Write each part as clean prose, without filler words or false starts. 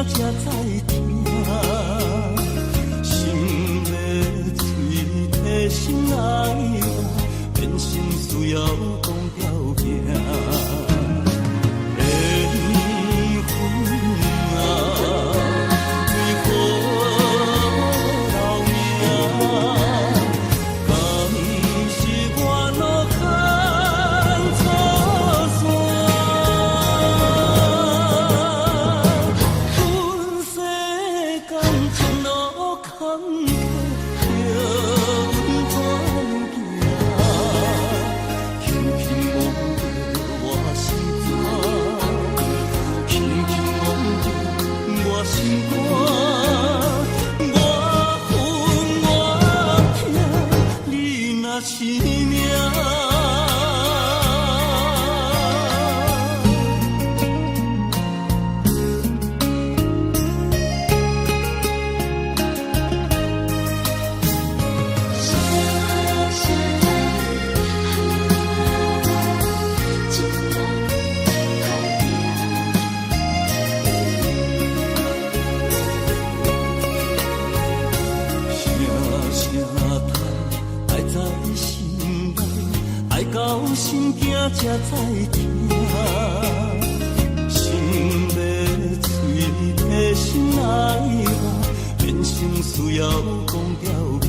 才知听，心要嘴提心爱我，变心需要讲条行。才知听，心要嘴提心爱我，变成需要讲条行。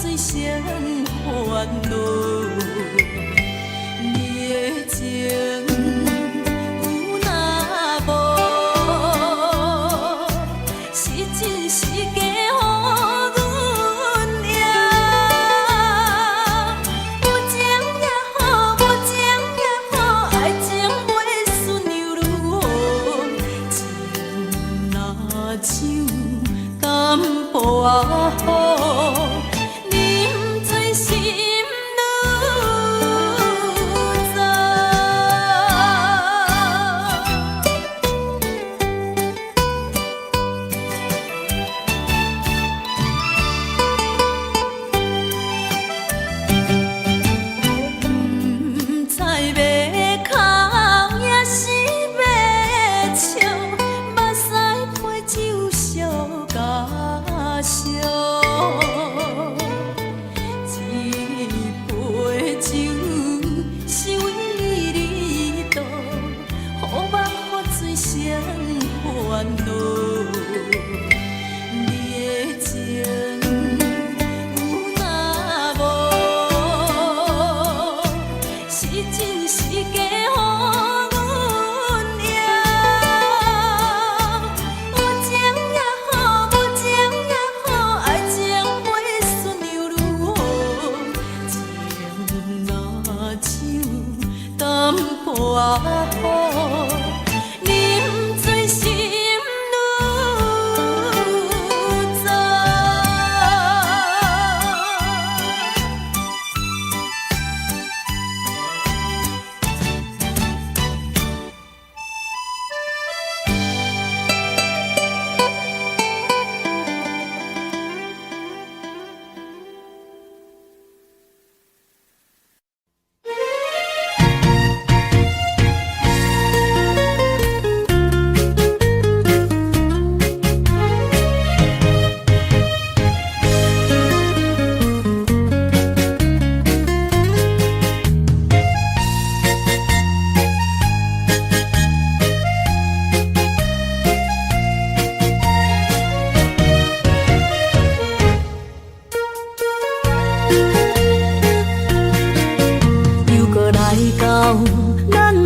水声烦恼，你的情有若无，是真是假予阮赢。有情也好，无情也好，爱情袂顺又如何？情若酒敢破好？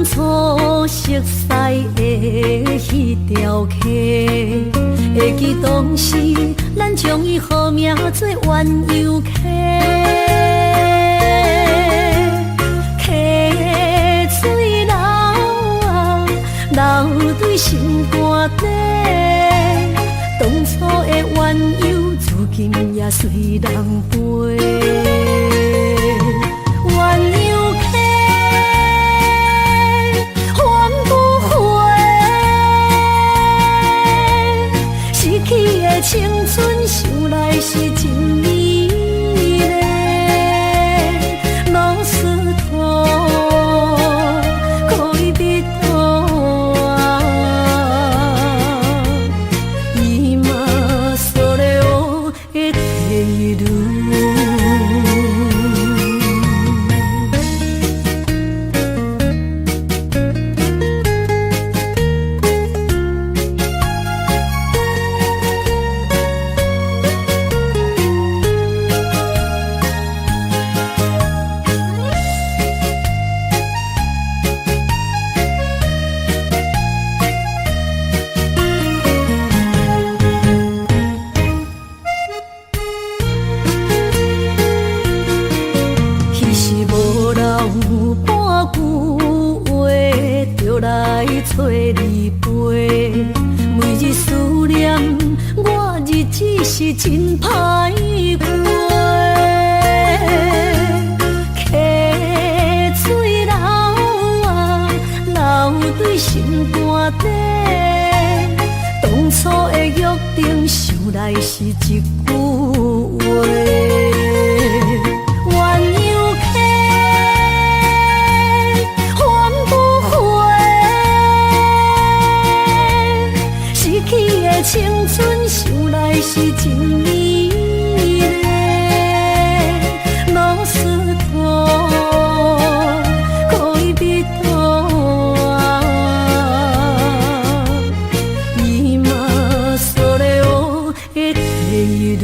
初熟悉的迄条溪，会记当时咱将伊号名做鸳鸯溪。溪水流啊，流对心肝底。当初的鸳鸯，如今也随人飞。青春想来是真美丽，老师徒可以比图啊，伊嘛所了的地路。找你陪，每日思念，我日子是真歹过。溪水流啊，流对心肝底。当初的约定，想来是一句话。青春想来是真美丽，老师徒可以比图啊，伊嘛所了的地路。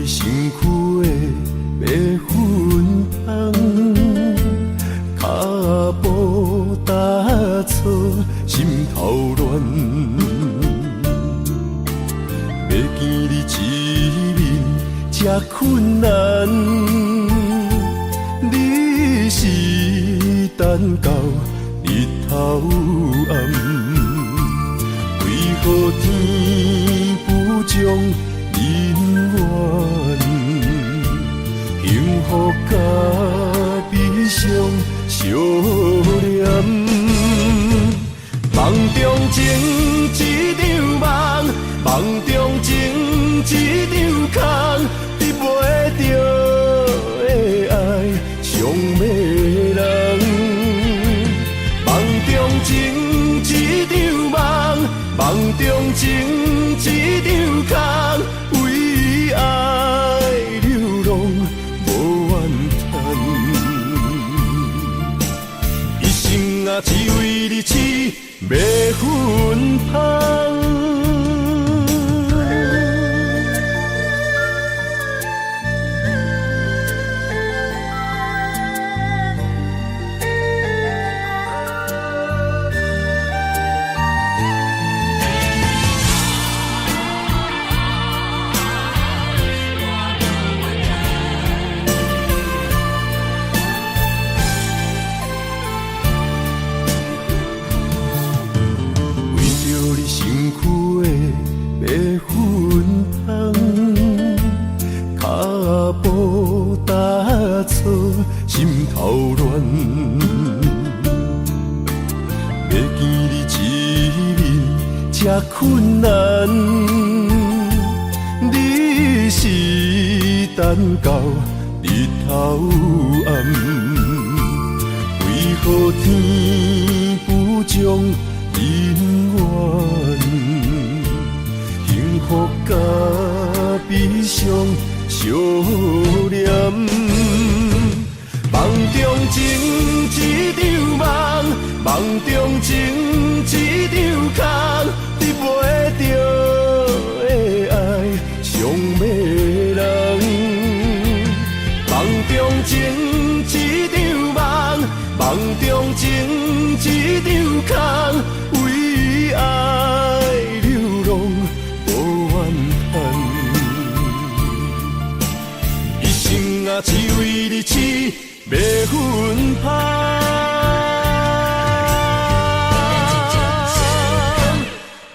身躯的白粉香，脚步踏错，心头乱。要见你一面，这困难。你是等到日头暗，为何天不将人怨？幸福甲悲伤相连，梦中情一场梦，梦中情一场空，得袂着的爱上迷人。梦中情一场梦，梦中情一场空，为爱流浪无怨叹。一生啊，只为你痴迷粉香。心头乱，要见你一面，这困难。你是等到日头暗，为何天不将人怨？幸福甲悲伤相连。梦中情一场梦，梦中情一场空，得袂着的爱上迷人。梦中情一场梦，梦中情一场空，为爱流浪无怨叹。一生啊，只为你痴迷粉香。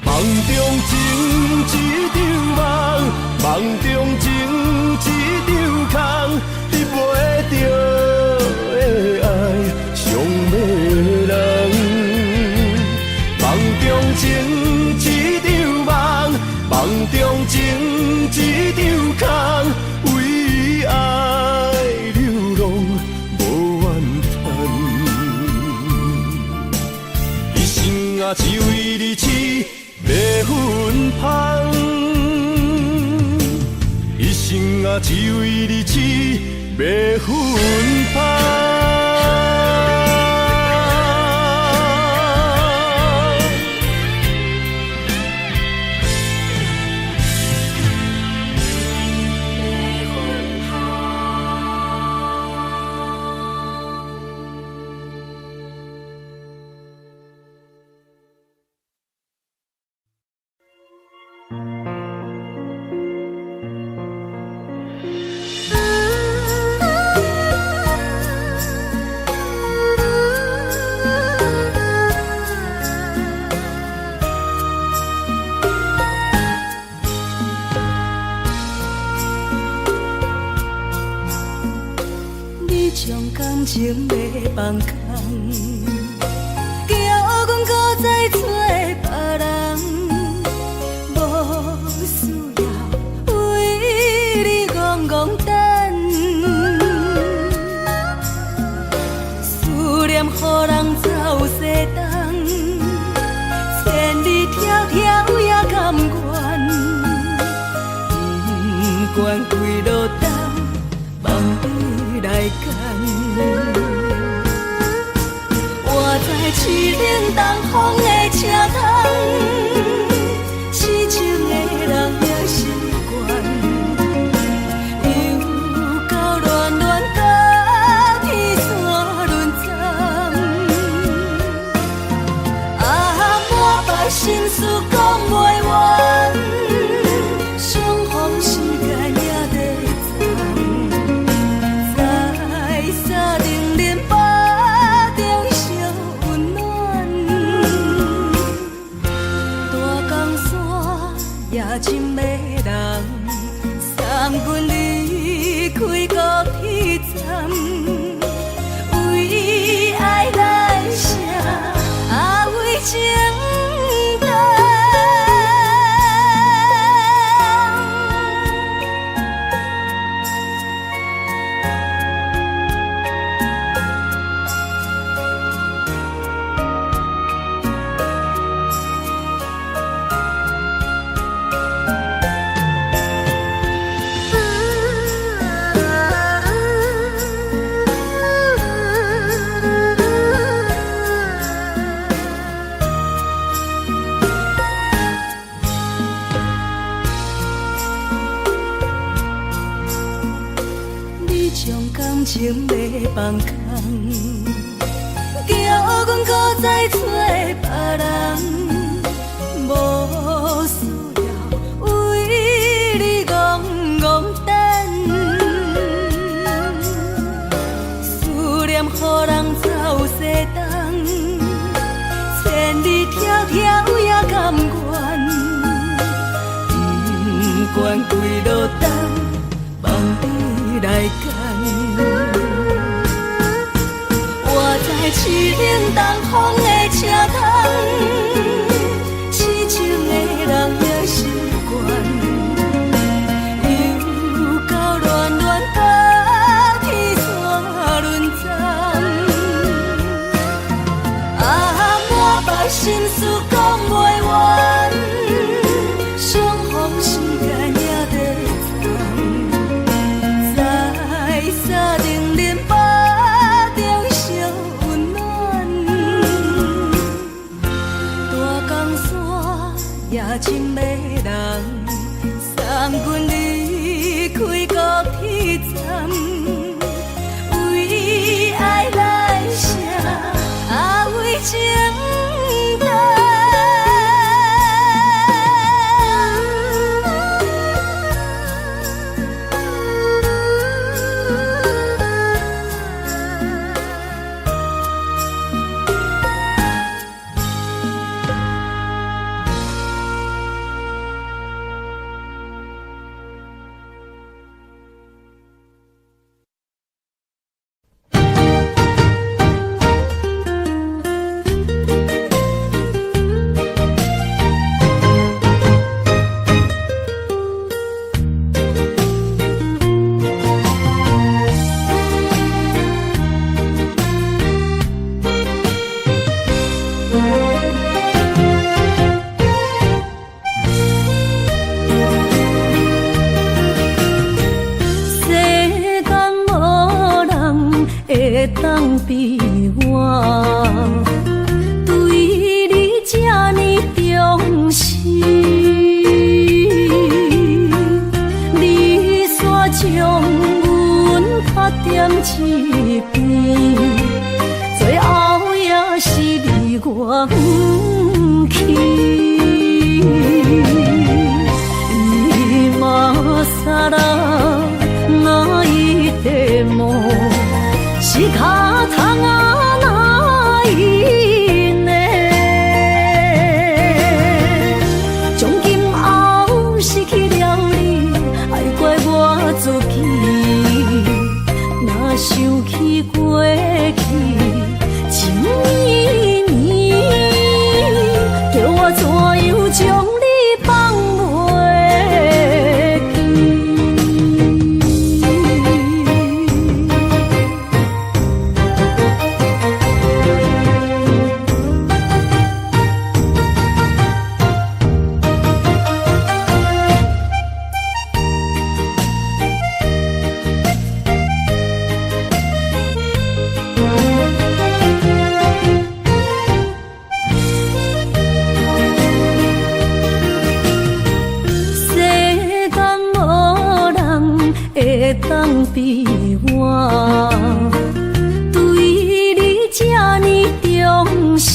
梦中情一场梦，梦中情一场空，得袂着的爱上迷人。梦中情一场梦，梦中情一场空，为爱流浪无怨叹。一生啊，只为你痴迷粉香。一生啊，只为你痴迷粉香。感情要放空，叫阮搁再找别人，无需要为你戆戆等。思念予人走西东，千里迢迢也甘愿，不管几落冬，梦你来干。我在市顶东风的车窗，痴情的人也习惯，心事讲袂完，相逢时间也在站，在沙冷冷巴中烧温暖。大江山也真迷人，送阮离开高铁站，为爱来生，为情重。感情要放空，叫阮搁再找别人，无需要为你戆戆等。思念予人走西东，千里迢迢也甘愿，不管几路灯，望你来赶。我在凄冷东风的车窗，痴情的人也习惯，又到恋恋甲天山轮转。满腹心事讲袂完，相逢时间也在站，在沙冷冷巴中烧温暖。大江山也真迷人，送阮离开高铁站，为爱来生，为情重。当比我对你这呢重视，你煞将阮拍点一边，最后也是你我不去。今さら泣いても仕方がないね。从今后失去了你，爱怪我自己。若想起过去情绵绵，叫我怎样将你放袂记？当比我对你这呢重视，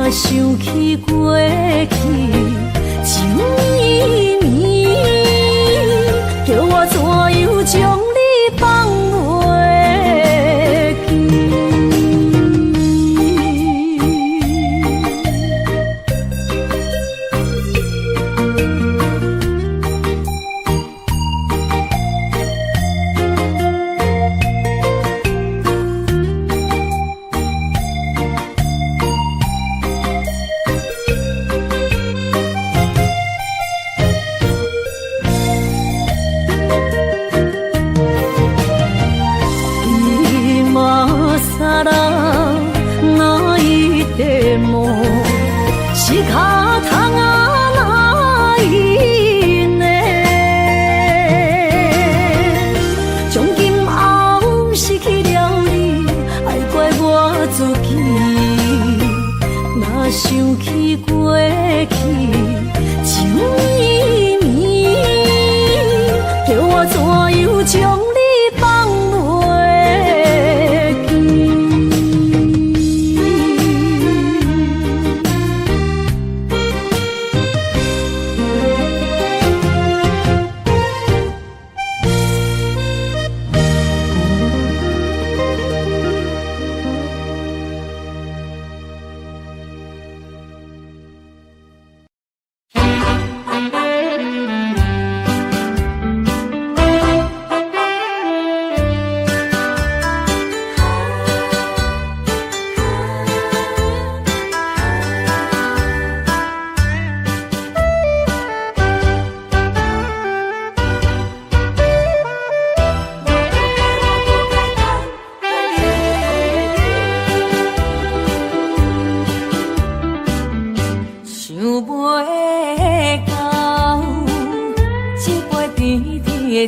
若想起过去，情绵绵，叫我怎样将你放袂记？是脚痛啊哪伊呢？从今后失去了你，爱怪我自己。若想起过去，情绵绵，叫我怎样将你放袂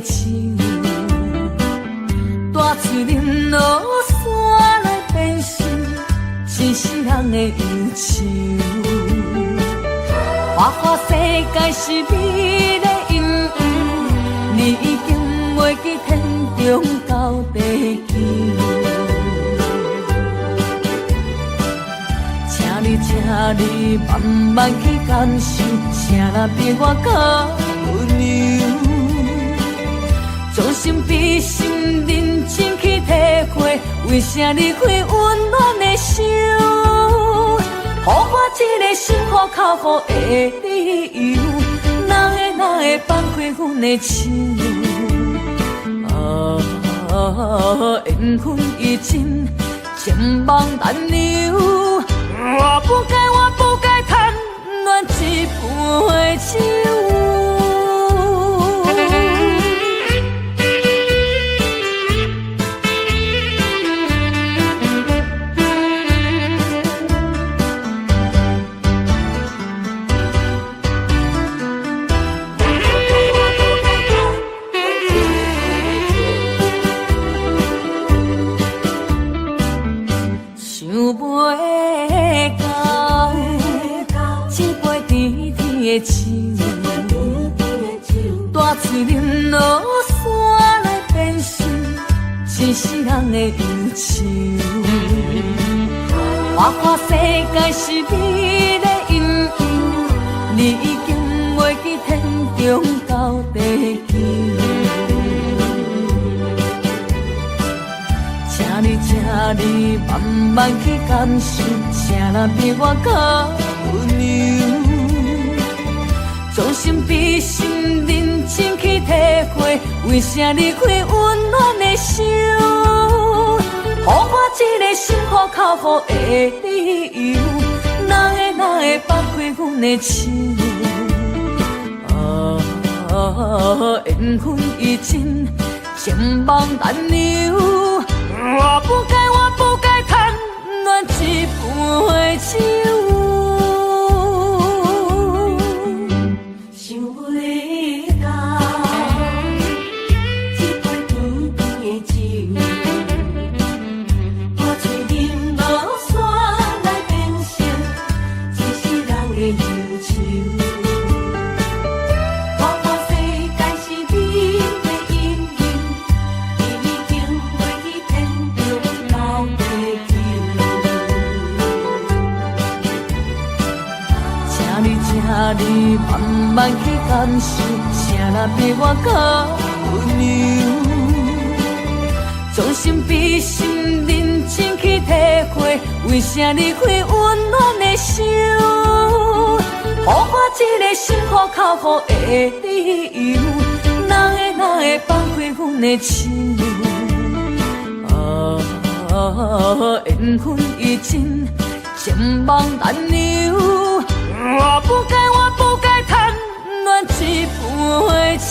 记？大嘴林落山来变成一世人的忧愁，花花世界是美丽阴影，你已经袂记天中到地球。请你慢慢去感受，谁人比我较温柔？将心比心，认真去体会，为啥离开温暖的手？予我一个心花靠乎的理由，哪会放开阮的手？缘分已尽，情网难留。我不该贪恋一杯酒。大嘴林落山来变成一世人的忧愁，花花世界是美丽阴影，你已经袂记天中到地球。请你慢慢去感受，谁人比我较温柔？将心比心，认真去体会，为啥离开温暖的手？予我一个心花靠乎的理由，哪会放开阮的手？缘分已尽，情网难留。我不该贪恋一杯酒。你慢慢去感受，啥人比我较温柔？将心比心，认真去体会，为啥离开温暖的手？予我一个心苦口苦的理由，哪会放开阮的亲友？缘分已尽，情梦难留。我不该贪恋一杯酒。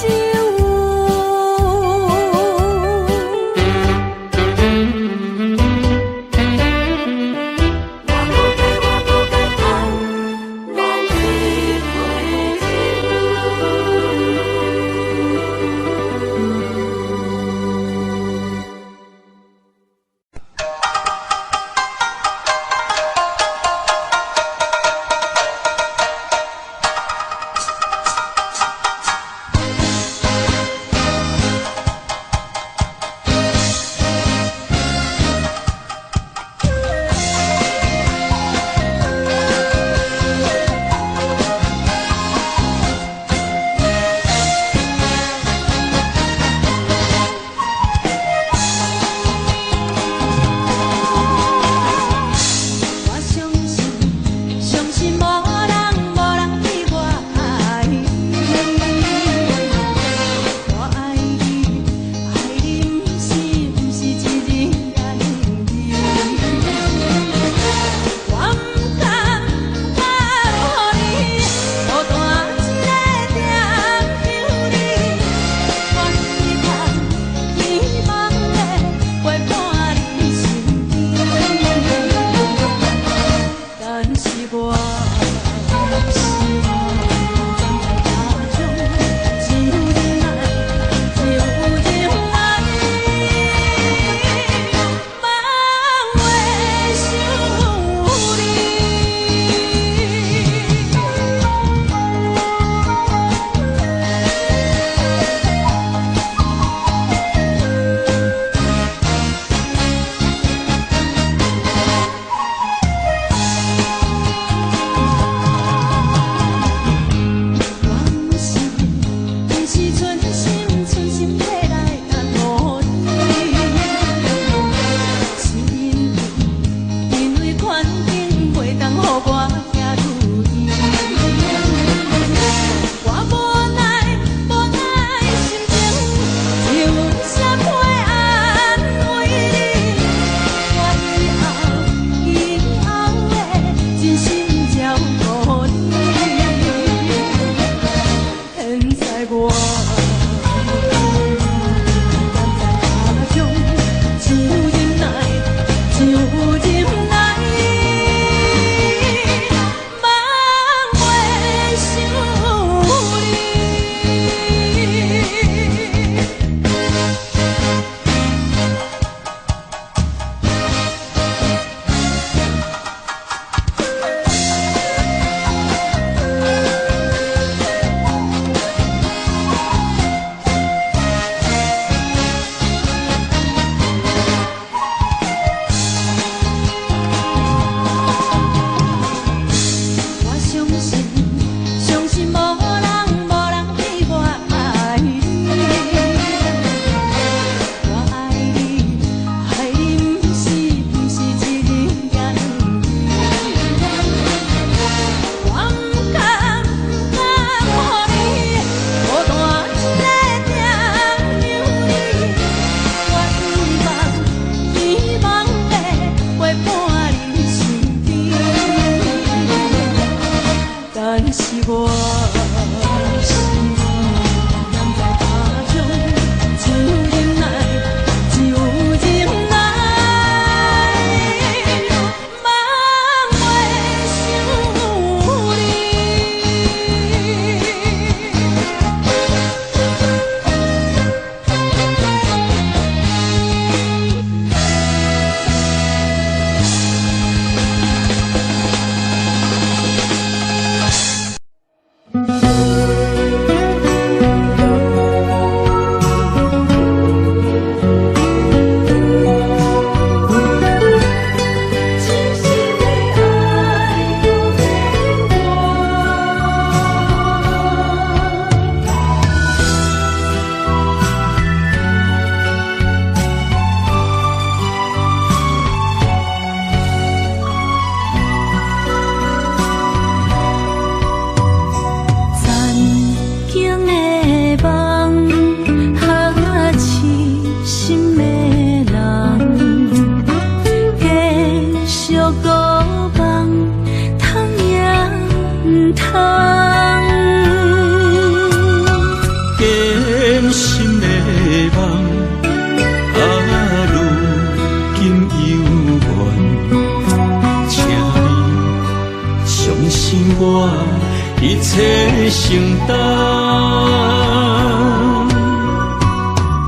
承担。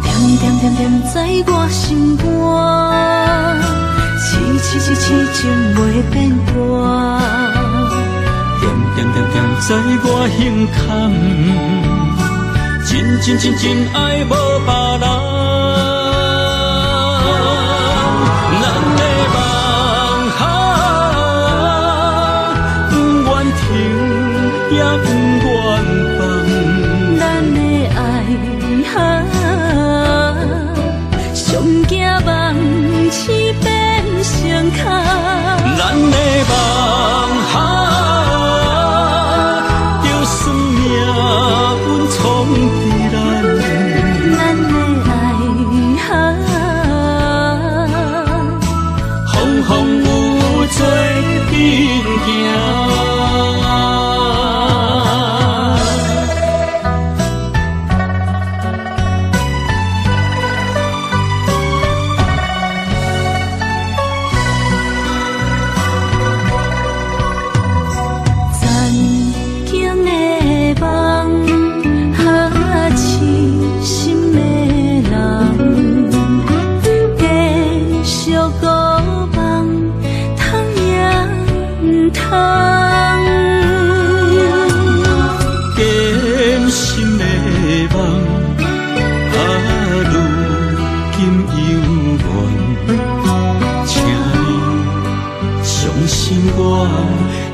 点点点点在我心肝，痴情袂变卦。点点点点在我胸坎，真爱无别人。咱的梦想，不愿停，也不愿放。咱的爱上惊梦痴变成空。咱的梦想，就算命运闯伫咱，咱的爱风风雨做阵行。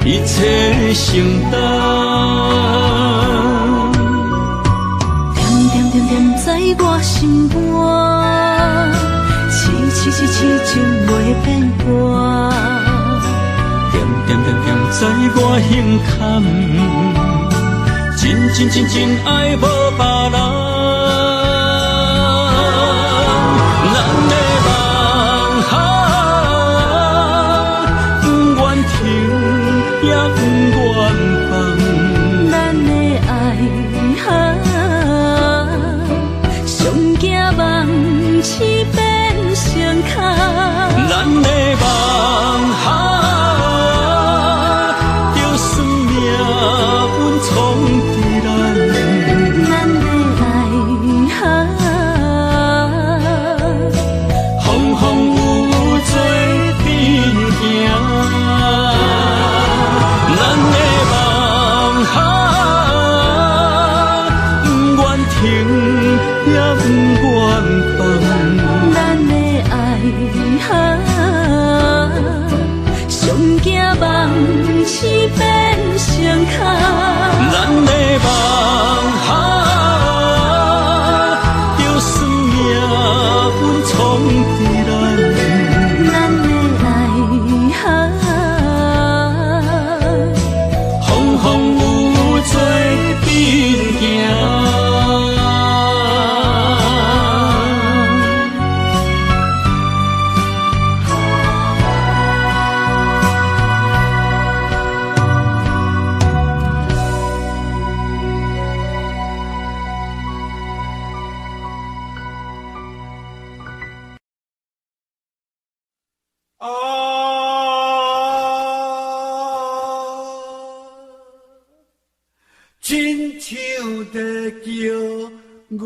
一切承担，点点点点在我心肝，痴情袂变卦。点点点点在我胸坎，真爱无别人。咱的梦想，不愿停，也不愿放。咱的爱上惊梦痴变成空。咱的梦想，就算命运闯伫咱，咱的爱风风雨做阵行。咱的梦想，不愿停，也不愿放。咱的爱上惊梦痴变成空。咱的梦想，就算命运闯伫咱，咱的爱风风雨做阵行。亲像在叫我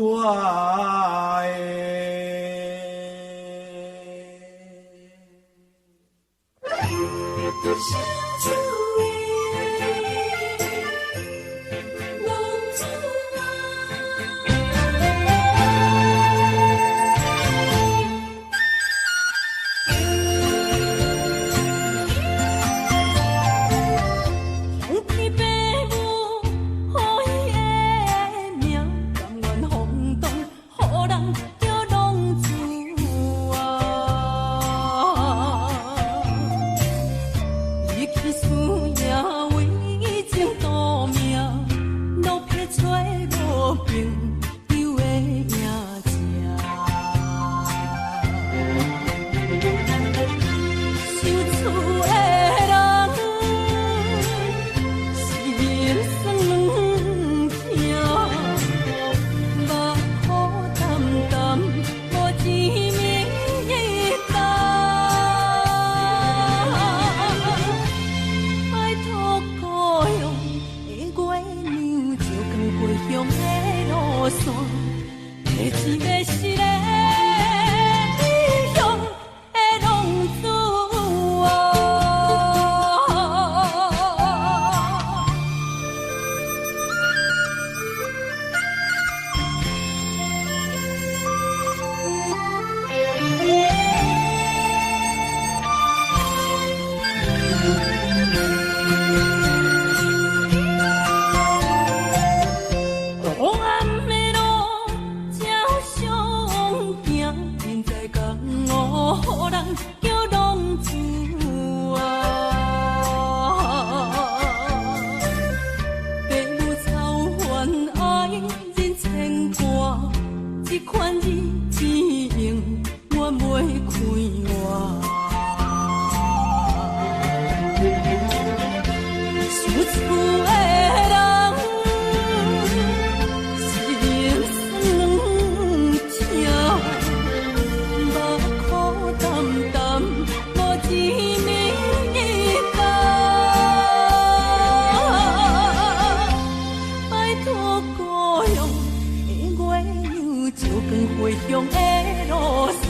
思叫浪子啊。父母操烦爱人牵挂，这款日子用我袂开活。想厝的人心酸痛，目苦淡淡无一面光。拜托故乡的月亮，照光回乡的路线，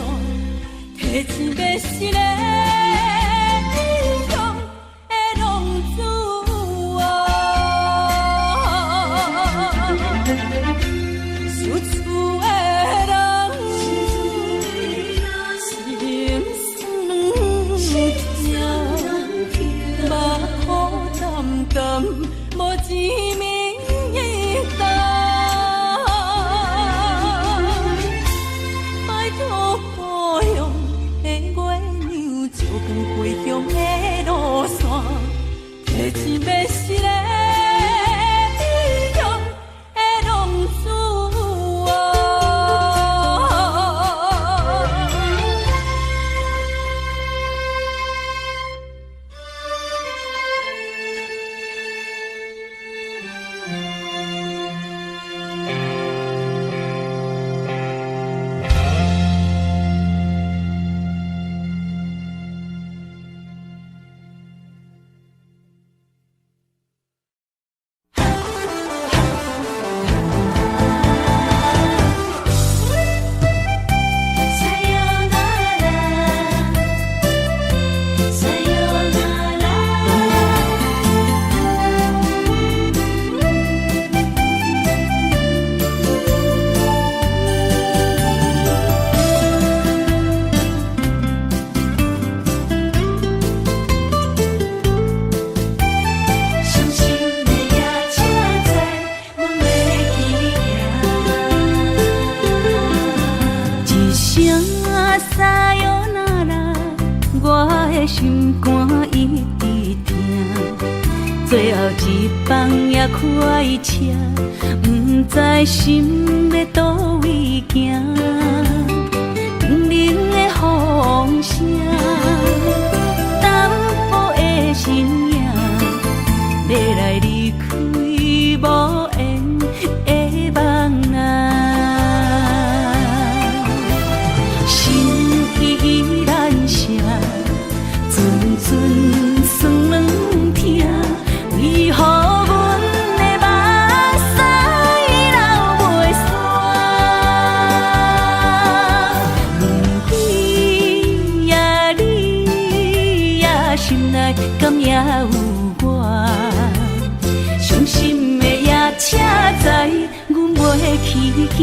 提钱要是个理想的浪子啊。想厝的人心酸痛，目苦淡淡无一面光。拜托故乡的月亮，照光回乡的路线，提钱要是个理想的浪子啊。心肝一直疼，最后一放也开车，不知心要倒位行。冷冷的风声，淡薄的身影，要来离开无缘的梦啊，心依然舍。阵酸软痛，为何阮的目屎流袂煞？轮回呀，你呀，心内敢也有我？伤心的夜车载，阮袂去行。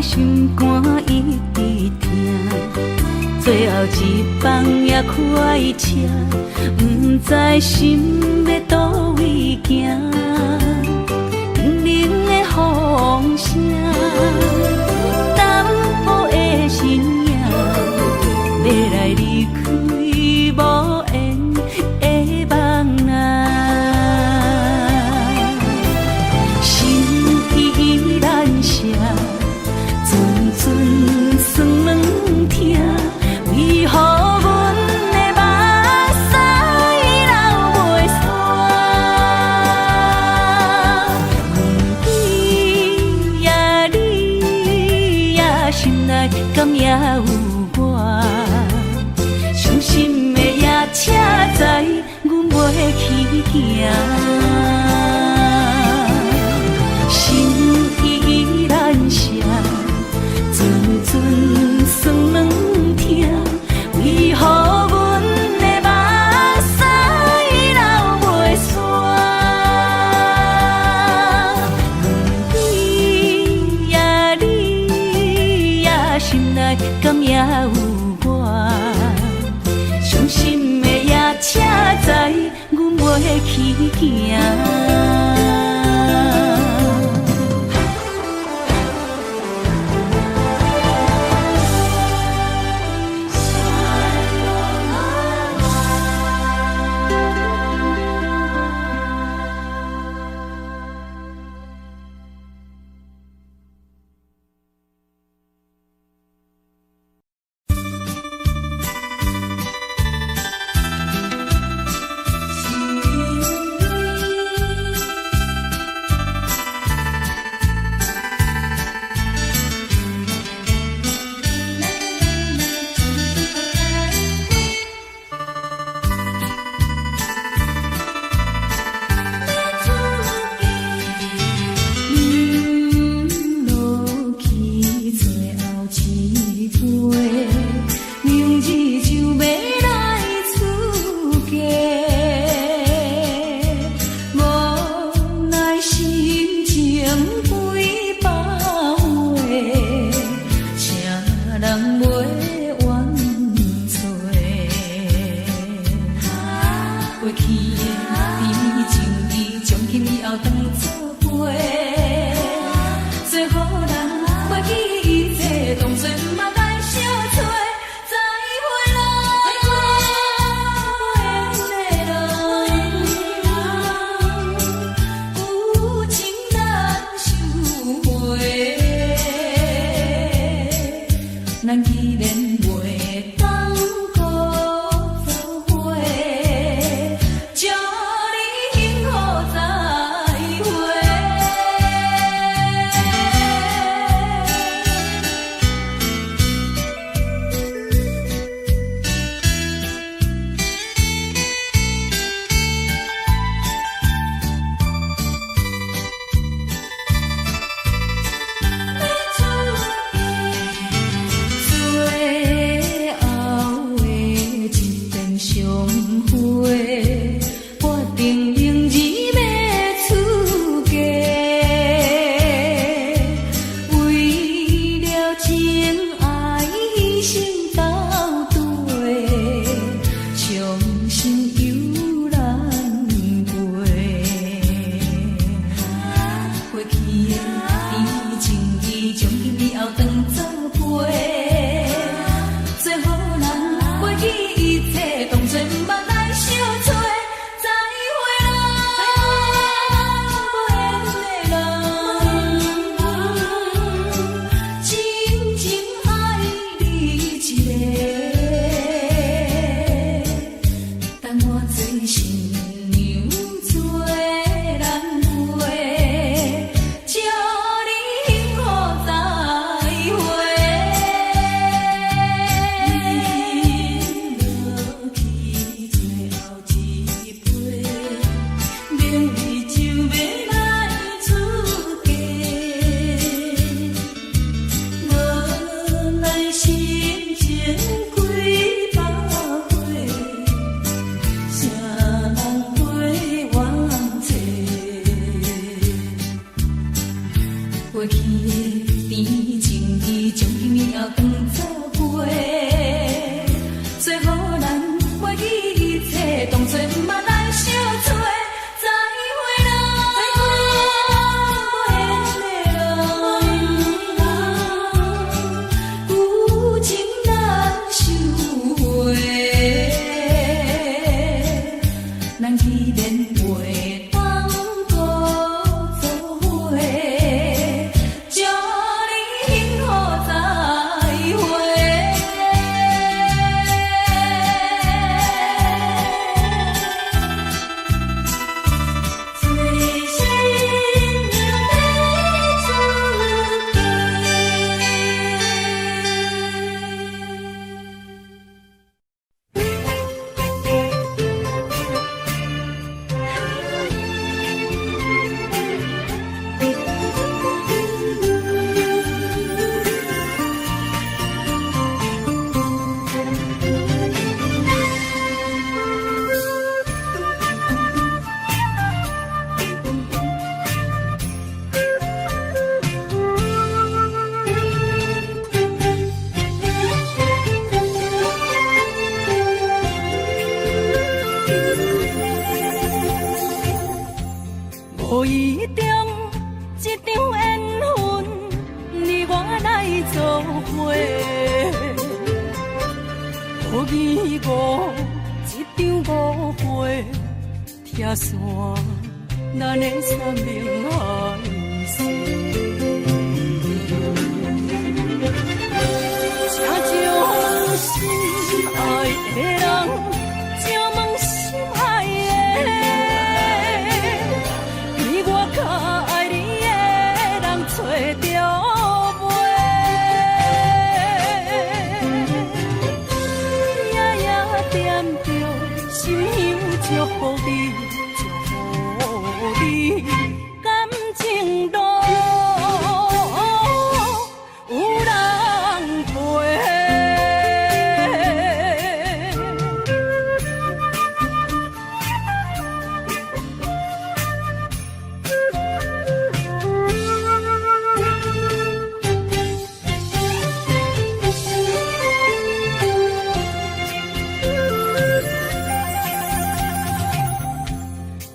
心肝一直疼，最后一放也开车，不知心要倒位行。冷冷的风声，淡薄的身影，要来离开无缘的梦啊，心依然舍。阵酸软痛，为何阮的目屎流袂煞？轮回呀，你呀，心内敢也有我？伤心的夜车载，阮袂去行。来，敢也有我。伤心的夜车载，阮袂去行。义五，一张五花拆散，咱的三明海誓。请将心爱的人，请问心爱的，比我较爱你的人找着。心香祝福你，祝福你，感情路有人陪。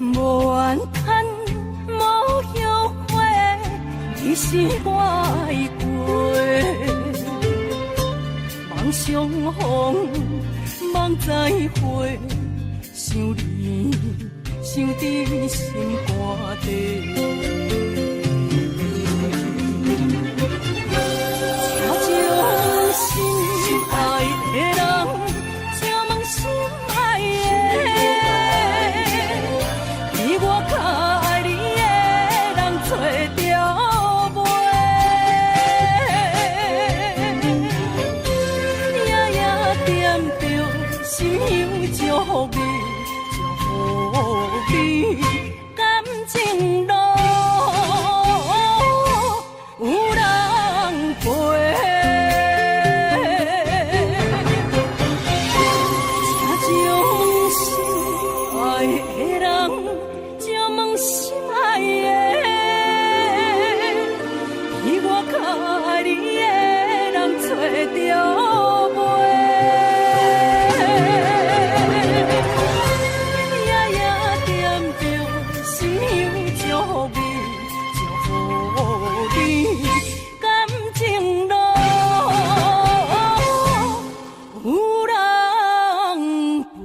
无怨叹，无后悔，你是我的过。梦相逢，梦再会，想你，想伫心肝底。请将心爱的人，请问心爱的。我较爱你的人找着袂，夜夜惦着心香祝福你，祝福你，感情路有人陪。请将心爱的人。心爱的，比我较爱你的人找着袂，夜夜惦着心香祝福你，祝福你，感情路有人陪。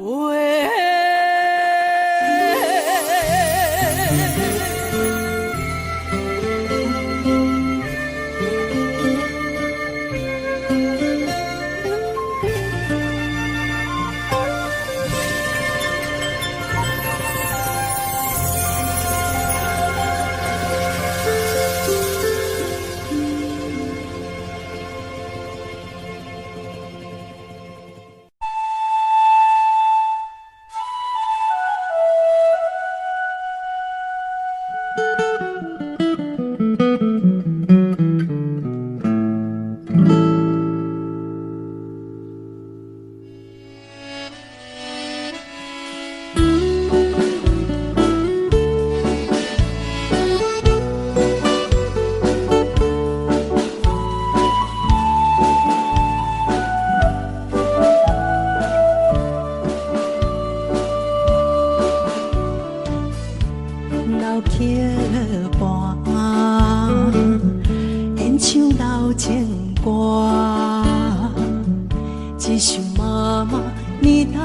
一首妈妈年代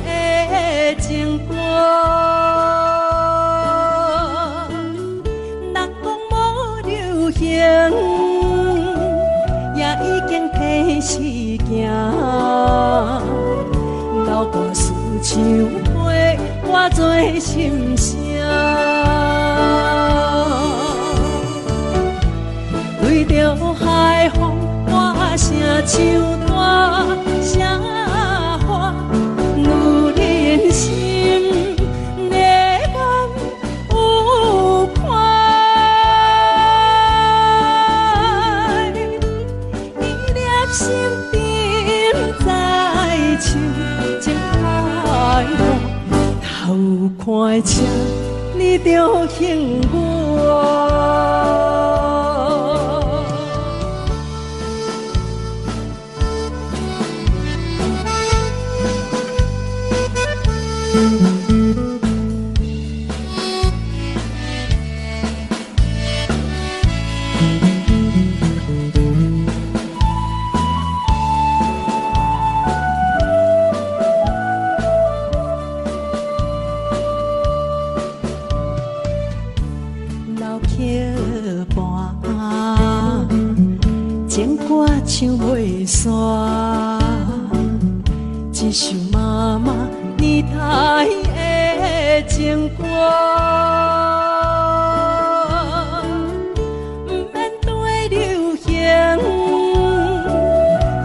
的情歌，若讲无流行，也已经提示行。流歌思像花，化作心声。对着海风，我声唱大声喊，女人心热感有款。伊粒心顶在唱，情太热，头看车你着幸我。情歌唱袂煞，一首妈妈年代的情歌。不免对流行，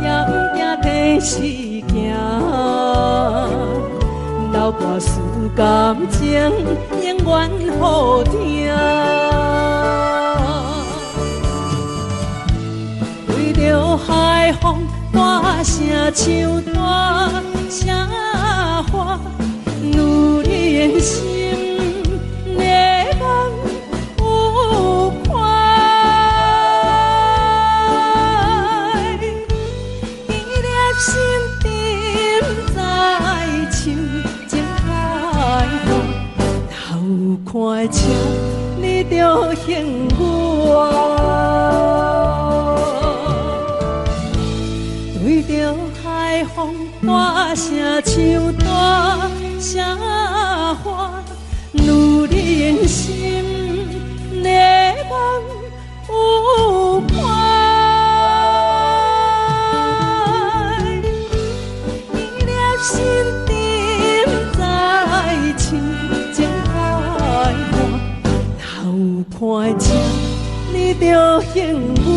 也不惊天时行。流歌词感情，永远好听。为着海风大声唱大声话，女人心热望有快，伊粒心沉在唱情开花，头看车你着幸我。为着海风大声唱大声话，女人心热望有快，伊粒心沉在唱情开花，头看车你着幸我。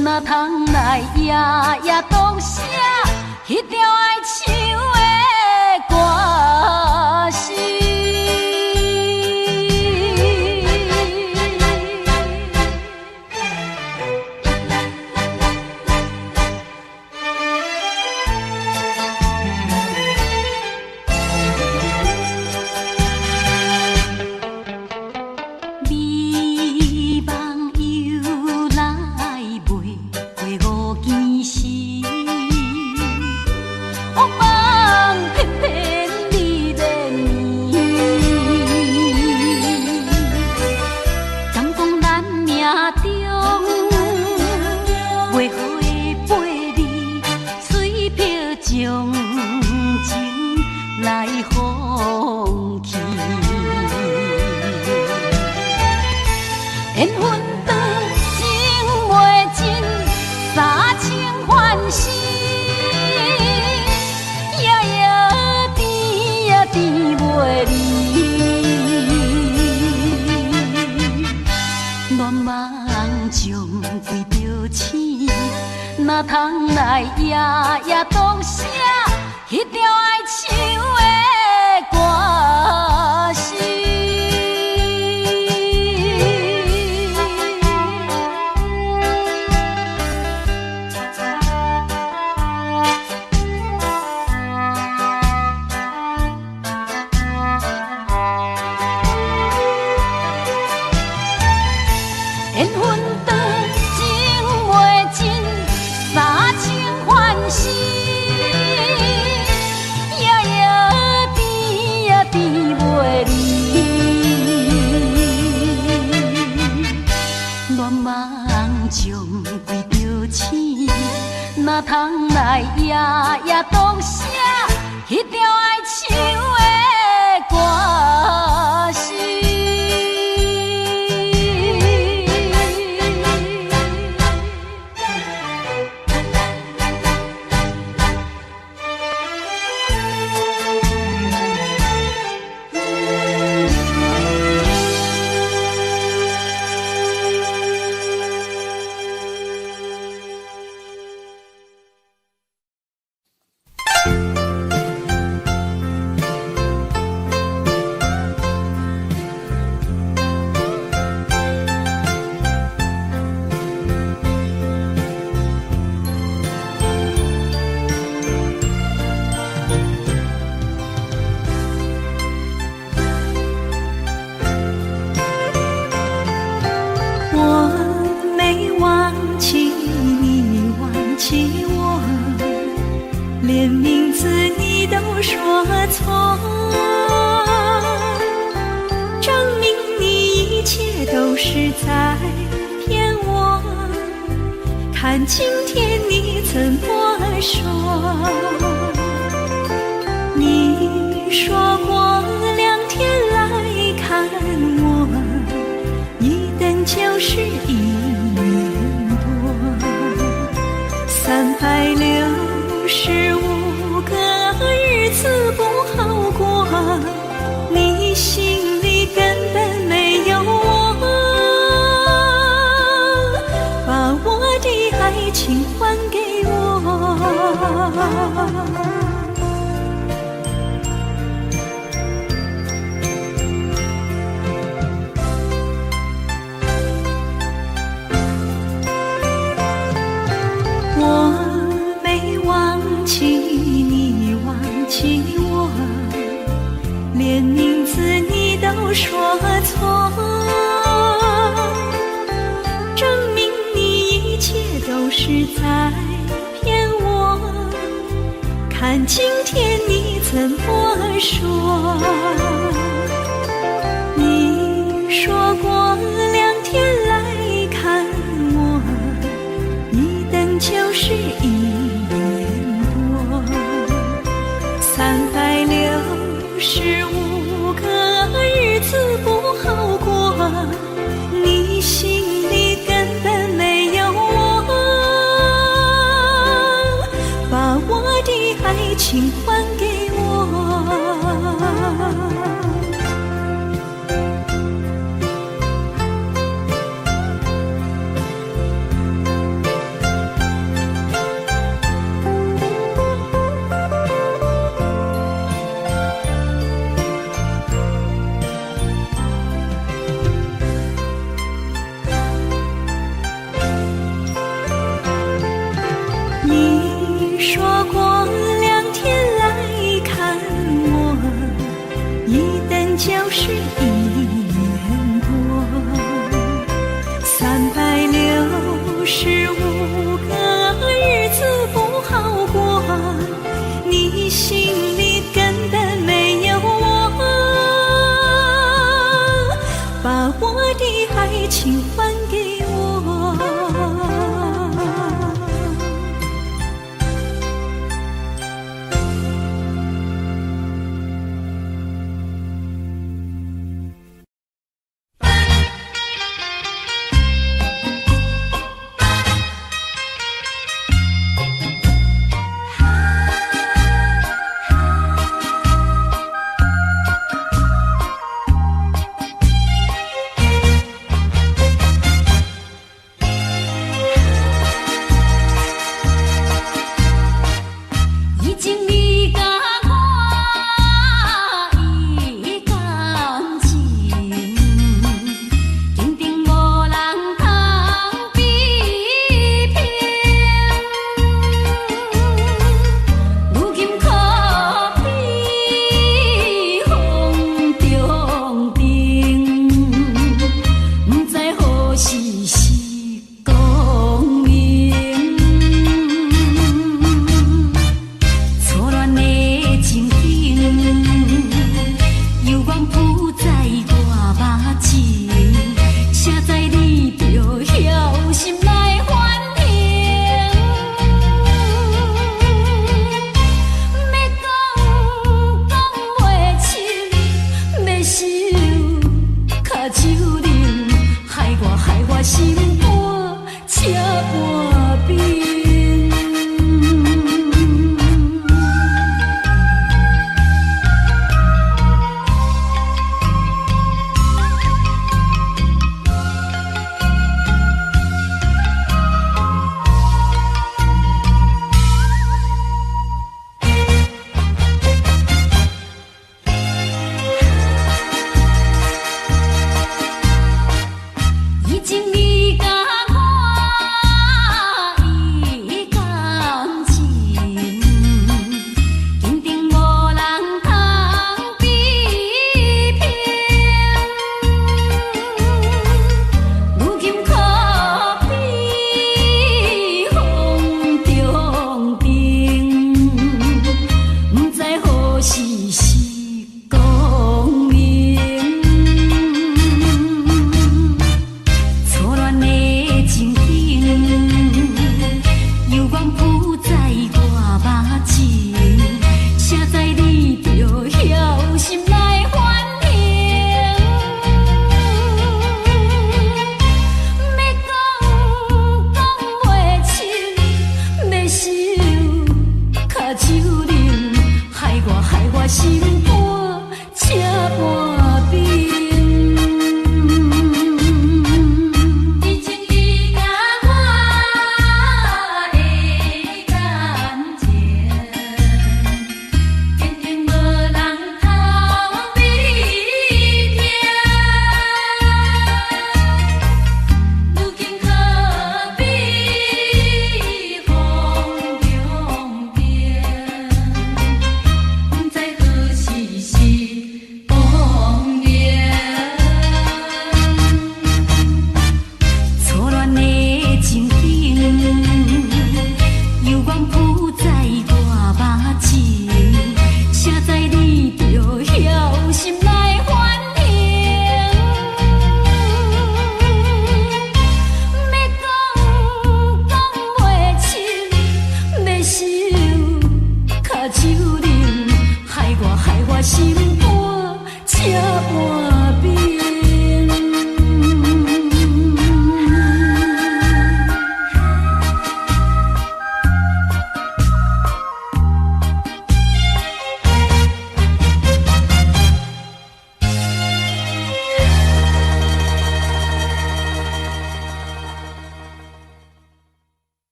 哪通来夜夜当写迄条爱唱的歌词？哪通来夜夜当写迄条爱唱的歌词？缘分长情袂尽，三情。为着钱，哪通来夜夜当写迄条爱唱的歌词？连名字你都说错，证明你一切都是在骗我。看今天你怎么说？你说过2天来看我，一等就是1年多，365个日子不好过，你心里根本没有我，把我的爱情还给我。连名字你都说错，证明你一切都是在骗我。看今天你怎么说？你说过2天来看我，一等就是1年多，365个日子不好过，你心里根本没有我，把我的爱情还给我。你说过2天来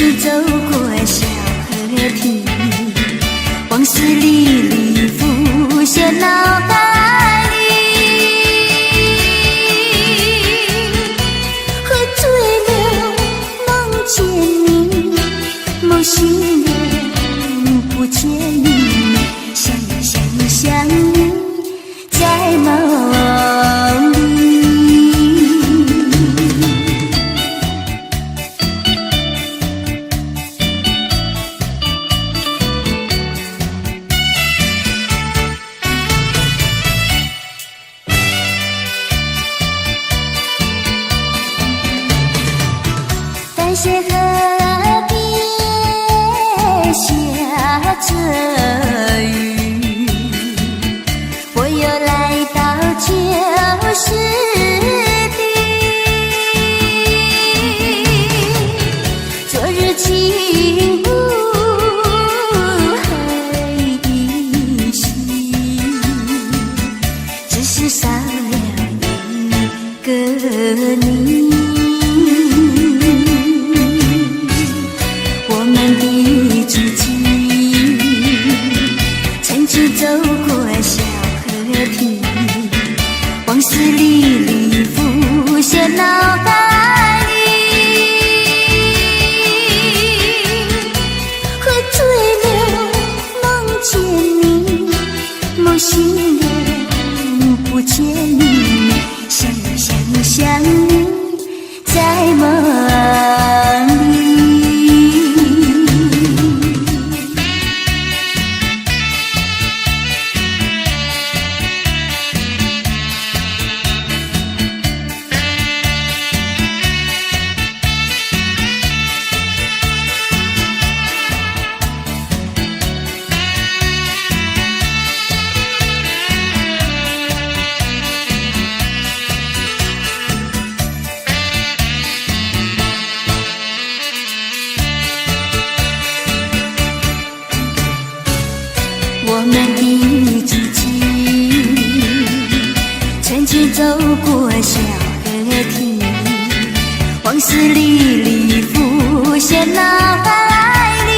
去走过小河堤，往事历历浮现脑海里。喝醉了，梦见你，梦醒了，不见你，想你，在梦里。淡水河边下着雨，我又来到旧时地，昨日情物还依稀，只是少了一个你。我们的足迹，曾经走过小河堤，往事历历浮现脑海里。喝醉了，梦见你，梦醒了，不见你，想你，在梦里。我们的足迹，曾经走过小河堤，往事历历浮现脑海里。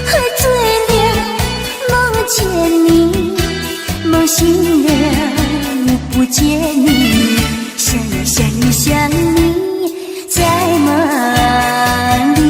喝醉了，梦见你，梦醒了，不见你，想你，在梦里。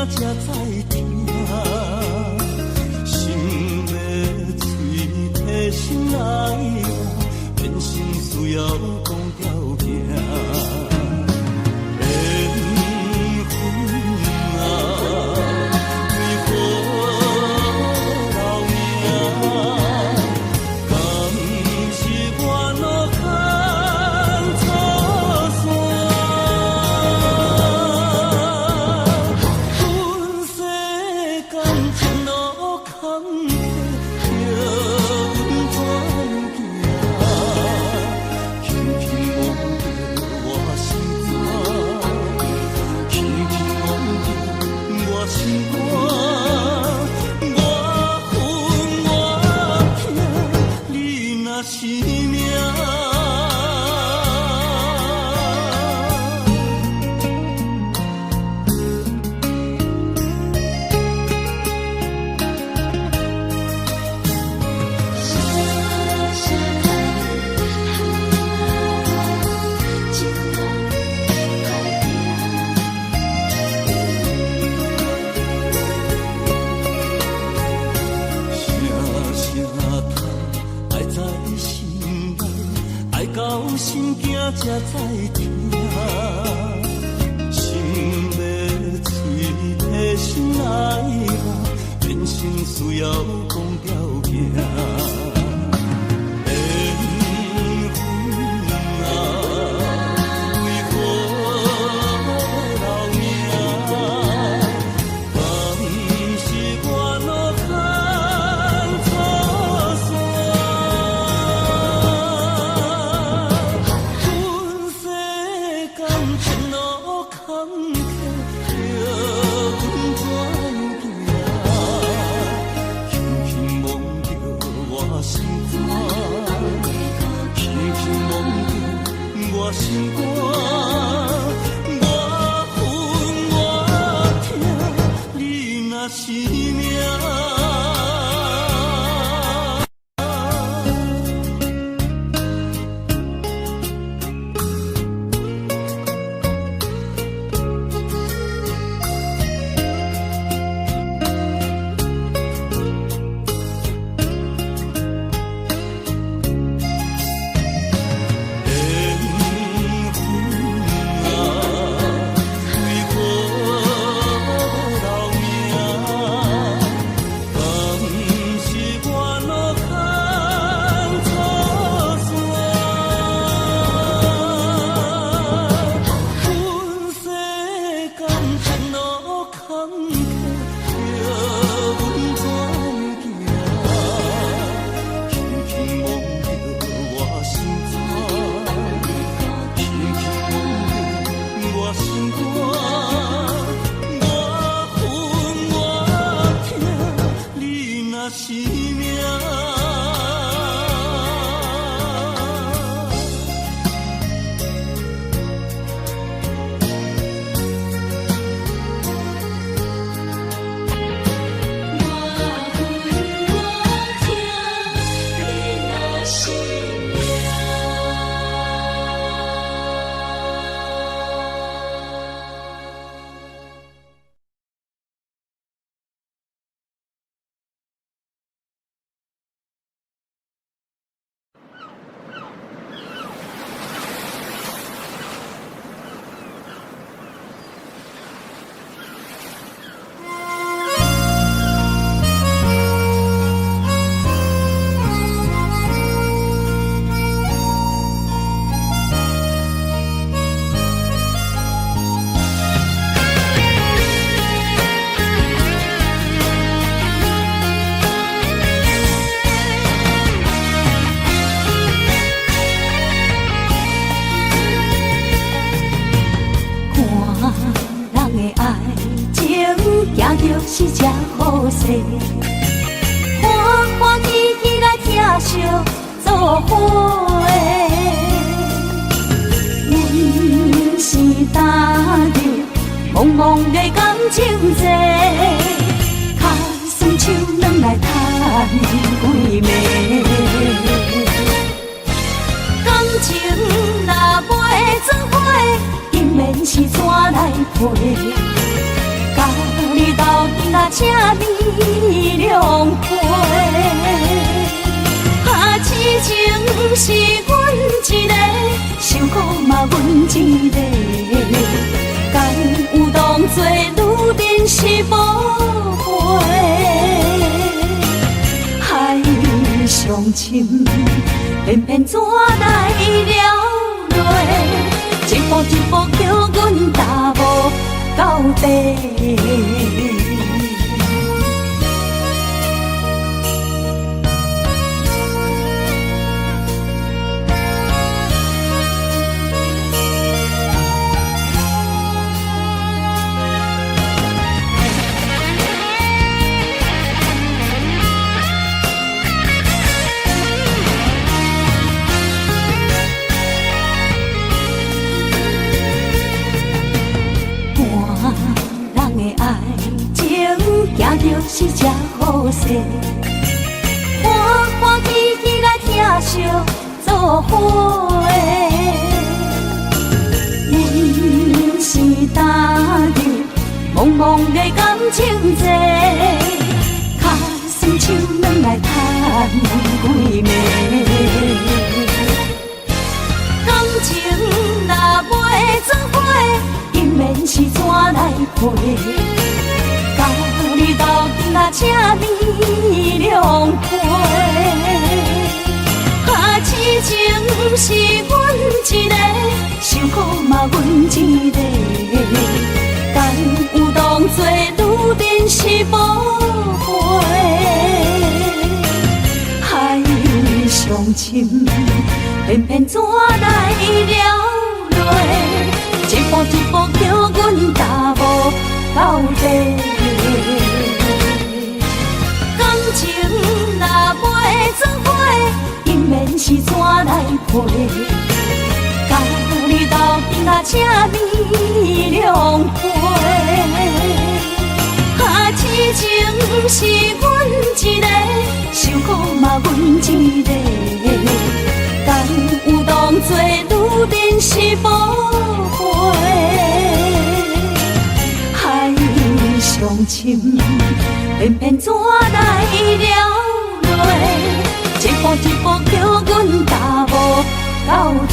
才知听，心要嘴提心来话，变成需要讲条件。才知听，心要嘴提心来话，变成需要讲条件。心肝，我恨我痛，你若是命。是只好势，欢欢喜喜来听相作伙的。阮是踏入茫茫的感情线，脚酸手软来叹几暝。感情若袂做伙，今免是怎来陪？这美良陪。痴情是阮一个，受苦嘛阮一个，敢有当作女人是无悔？海上深，偏偏怎来了落？一步一步叫阮踏无到底。行就是这好势，欢欢喜喜来疼惜做伙的。因是踏入茫茫的感情债，脚酸手软来叹几暝。感情若袂做伙，因免是怎来陪？甲你斗阵啊，这美良陪。痴情是阮一个，受苦嘛阮一个，敢有当作女人是无悔？海上深，偏偏怎来了落？一步一步叫阮踏无到底。感情若袂做伙，因免是怎来陪？甲你斗阵啊，这美良陪。痴情是阮一个，受苦嘛阮一个，敢有当作女人是无悔？海上深，偏偏怎来了落？一步一步叫阮踏无到底。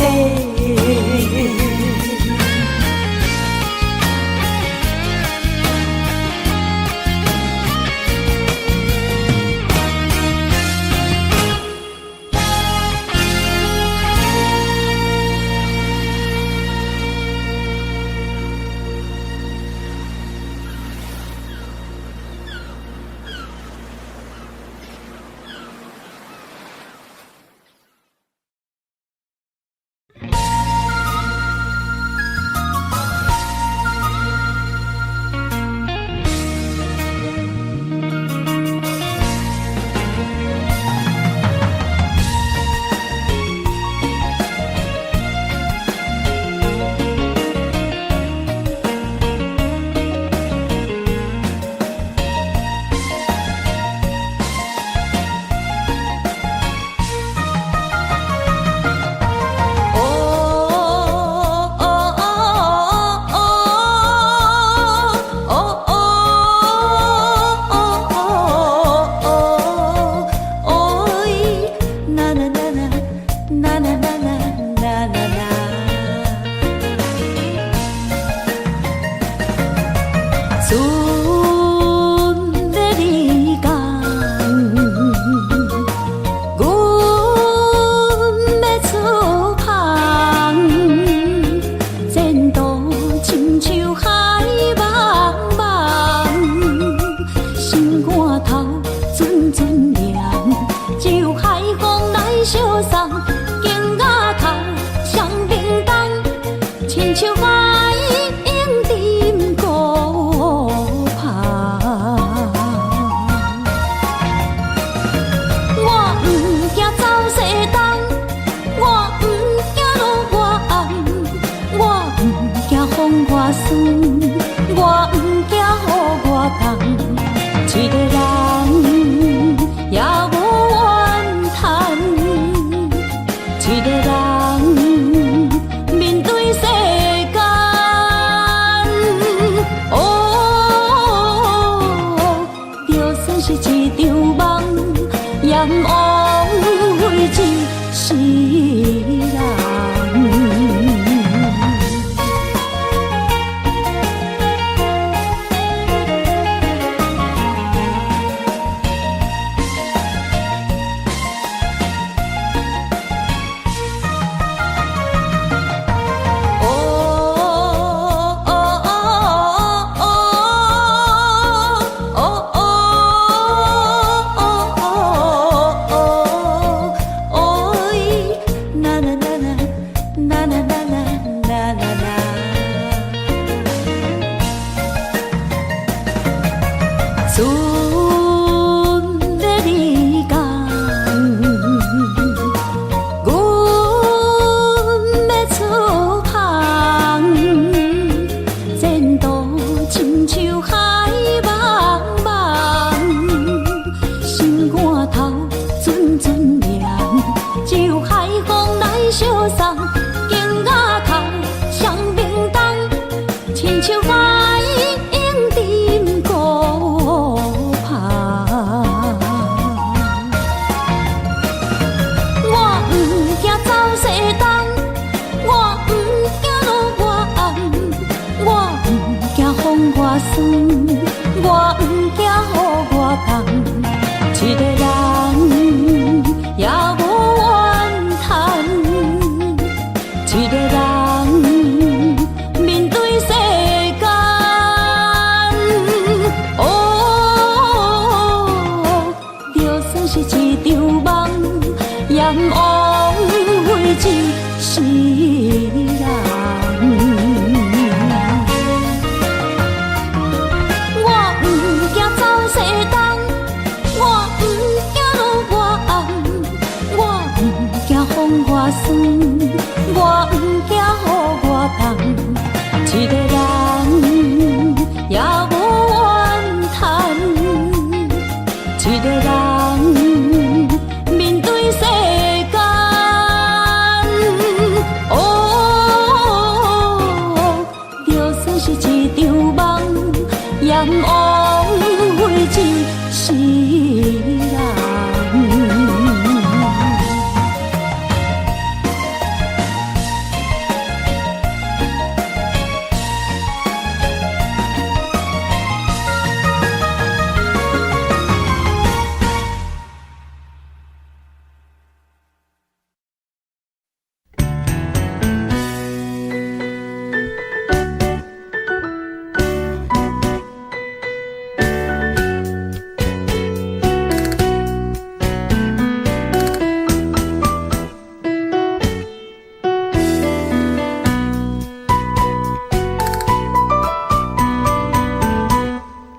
啦啦啦啦啦啦啦。船咧离港，阮要出航，前途亲像海茫茫，心肝头阵阵凉，只有海风来相送，镜仔头双明灯，亲像海鹰沉孤旁。我不惊走西东，我不惊路外暗，我不惊风外酸，我不惊雨外重。一个人也无怨叹，一个人面对世间。哦，就算是一场梦，也毋枉费一世人。我不惊走西东，我不惊路外暗，我不惊风外酸，我不惊雨外重。一个人也无怨叹，一个人面对世间。哦，就算是一场梦，也毋枉费一世人。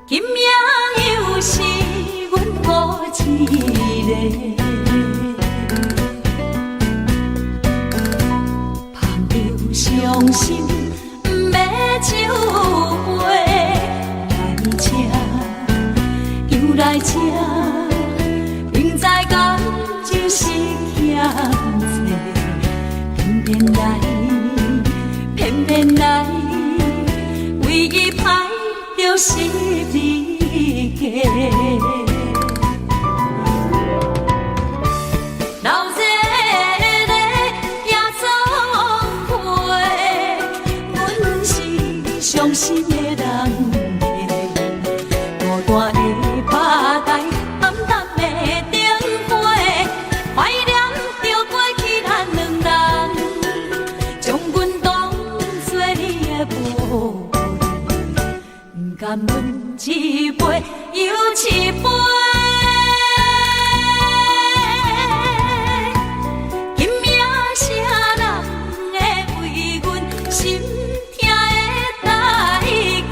今夜又是阮孤一个，捧着伤心不要酒杯，来吃又来吃，明知感情是欠债，偏偏来，偏偏来，为伊歹着是你家。老这个也总会，阮是伤心的人，大大的巴台，暗淡的灯花，怀念着过去咱两人，将阮当作你的宝贝，不甘阮一杯又一杯。今夜啥人会为阮心痛的代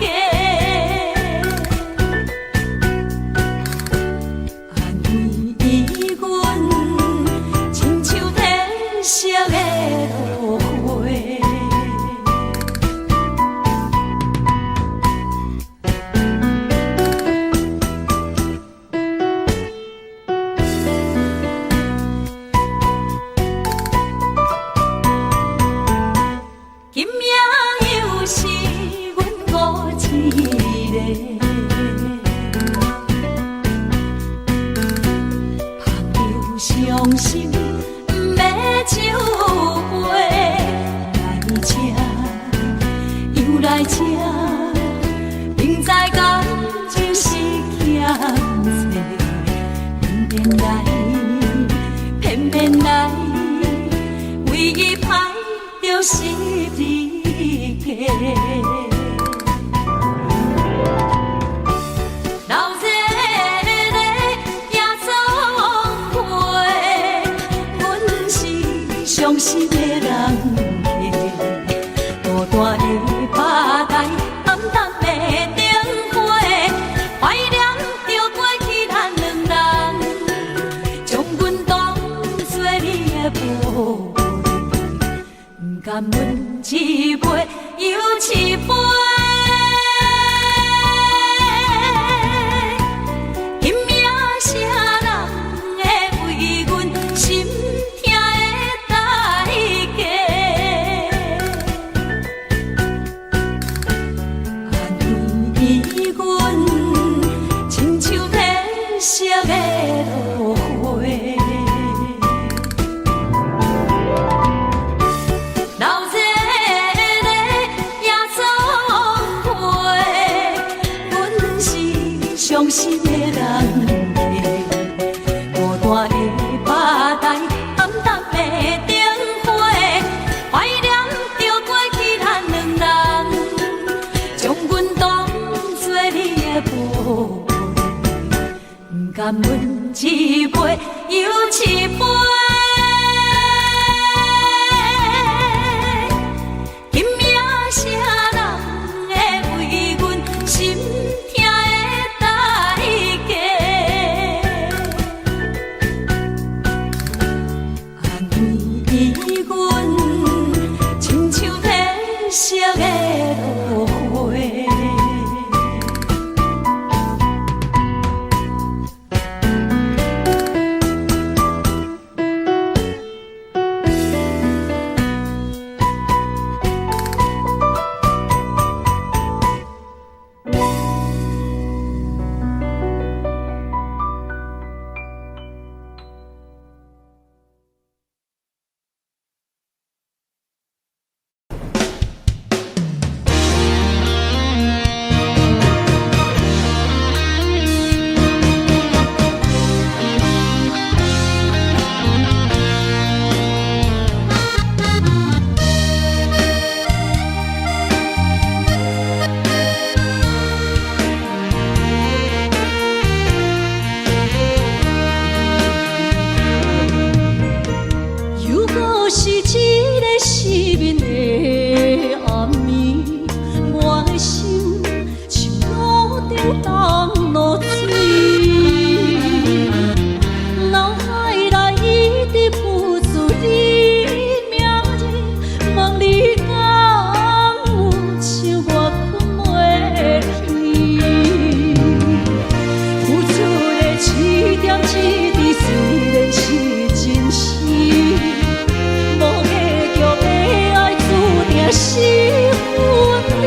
价？安慰阮，亲像天色的落花。今夜又是阮孤一个，捧着伤心不要酒杯，来吃又来吃，明知感情是欠债，偏偏来，偏偏来，为伊歹着是你家。老这个也总会，阮是伤心的人。甘阮一杯又一杯。今夜啥人会为阮心痛的代价？安慰阮，亲像褪色的落花。流热的夜总会，阮是伤心的人客，孤单的巴台，暗淡的灯火，怀念着过去咱两人，将阮当作你的宝贝，不甘阮一杯又一杯。今夜啥人会为阮心痛的代价？安慰阮，亲像褪色的落花。如果是一个失眠的暗暝，我的心像路中东落水，脑海内一直浮出你名字，问你敢有像我困袂去？付出的一点一滴，虽然是真实。无结局的爱，注定是分离。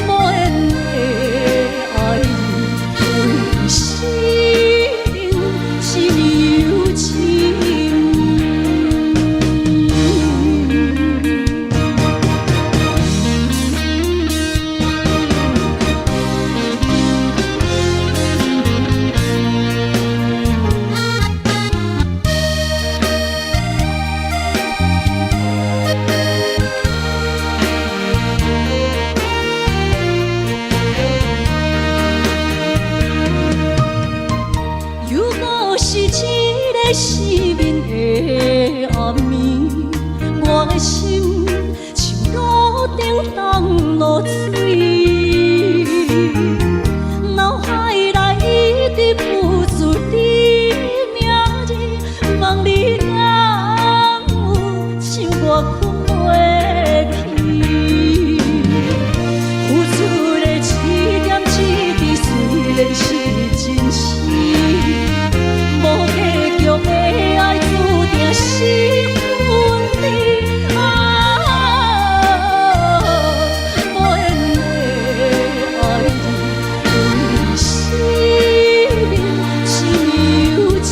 无缘的爱你，为生是忧情。如果是一个失眠的暗暝，我的心像路中东落水，脑海内一直浮出你名字，问你敢有像我困袂去？付出的一点一滴，虽然是真实。无结局的爱，注定是分离。无缘的爱你，为生是忧情。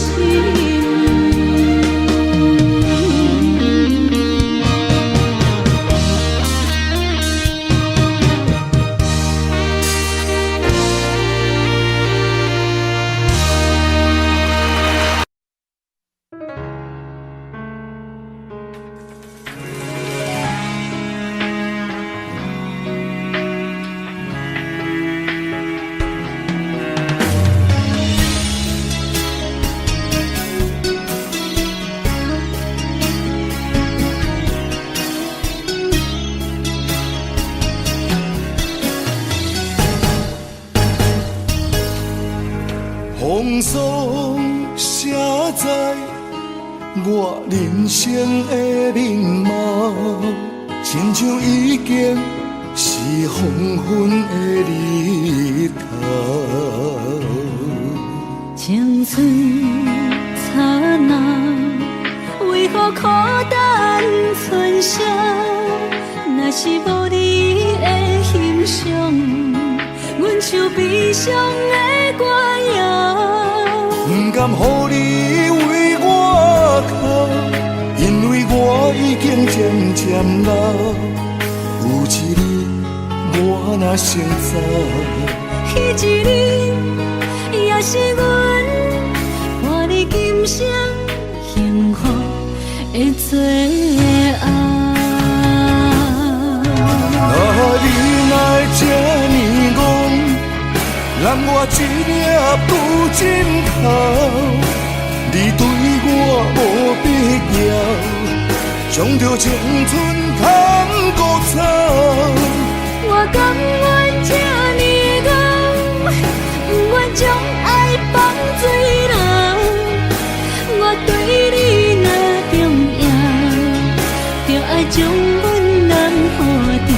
我人生的面貌，亲像已经是黄昏的日头。青春刹那，为何孤单剩下？若是无你的欣赏，阮像悲伤的歌谣。不甘予你为我哭，因为我已经渐渐老。有一日我若成早，彼一日也是阮伴你今生幸福的最后。啊，你哪会这呢戆，让我一粒不尽头。你对我无必要，将着青春砍孤草。我甘愿这呢戆，不愿将爱放水流。我对你若重要，就爱将阮人付掉。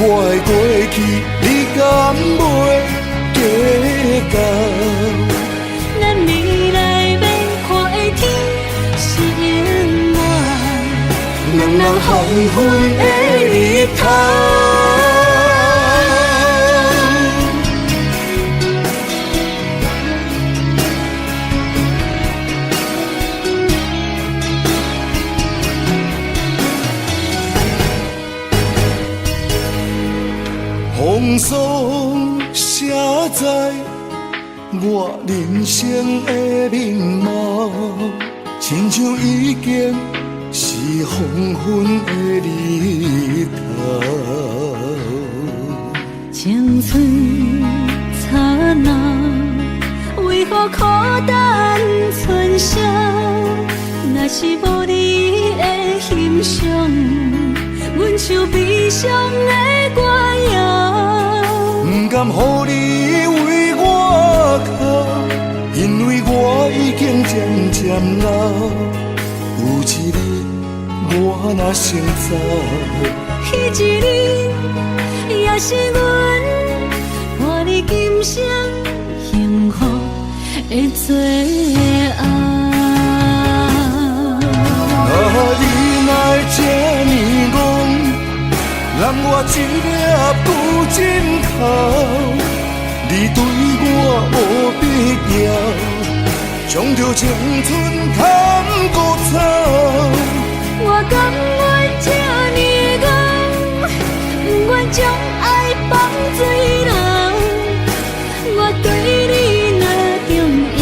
我的过去，你敢袂计较？咱未来免看的天是永远，两人黄昏的日头。风霜写在我人生的面貌，亲像已经是黄昏的日头。青春刹那，为何孤单剩下？若是无你的欣赏，阮像悲伤的歌谣。不甘予你为我哭，因为我已经渐渐老。有一日我若成早，彼一日也是阮伴你今生幸福的最后。啊，你哪会这呢戆，让我一粒不尽头。你对我无必要，将着青春砍孤草。我甘愿这呢戆，不愿将爱放水流。我对你若重要，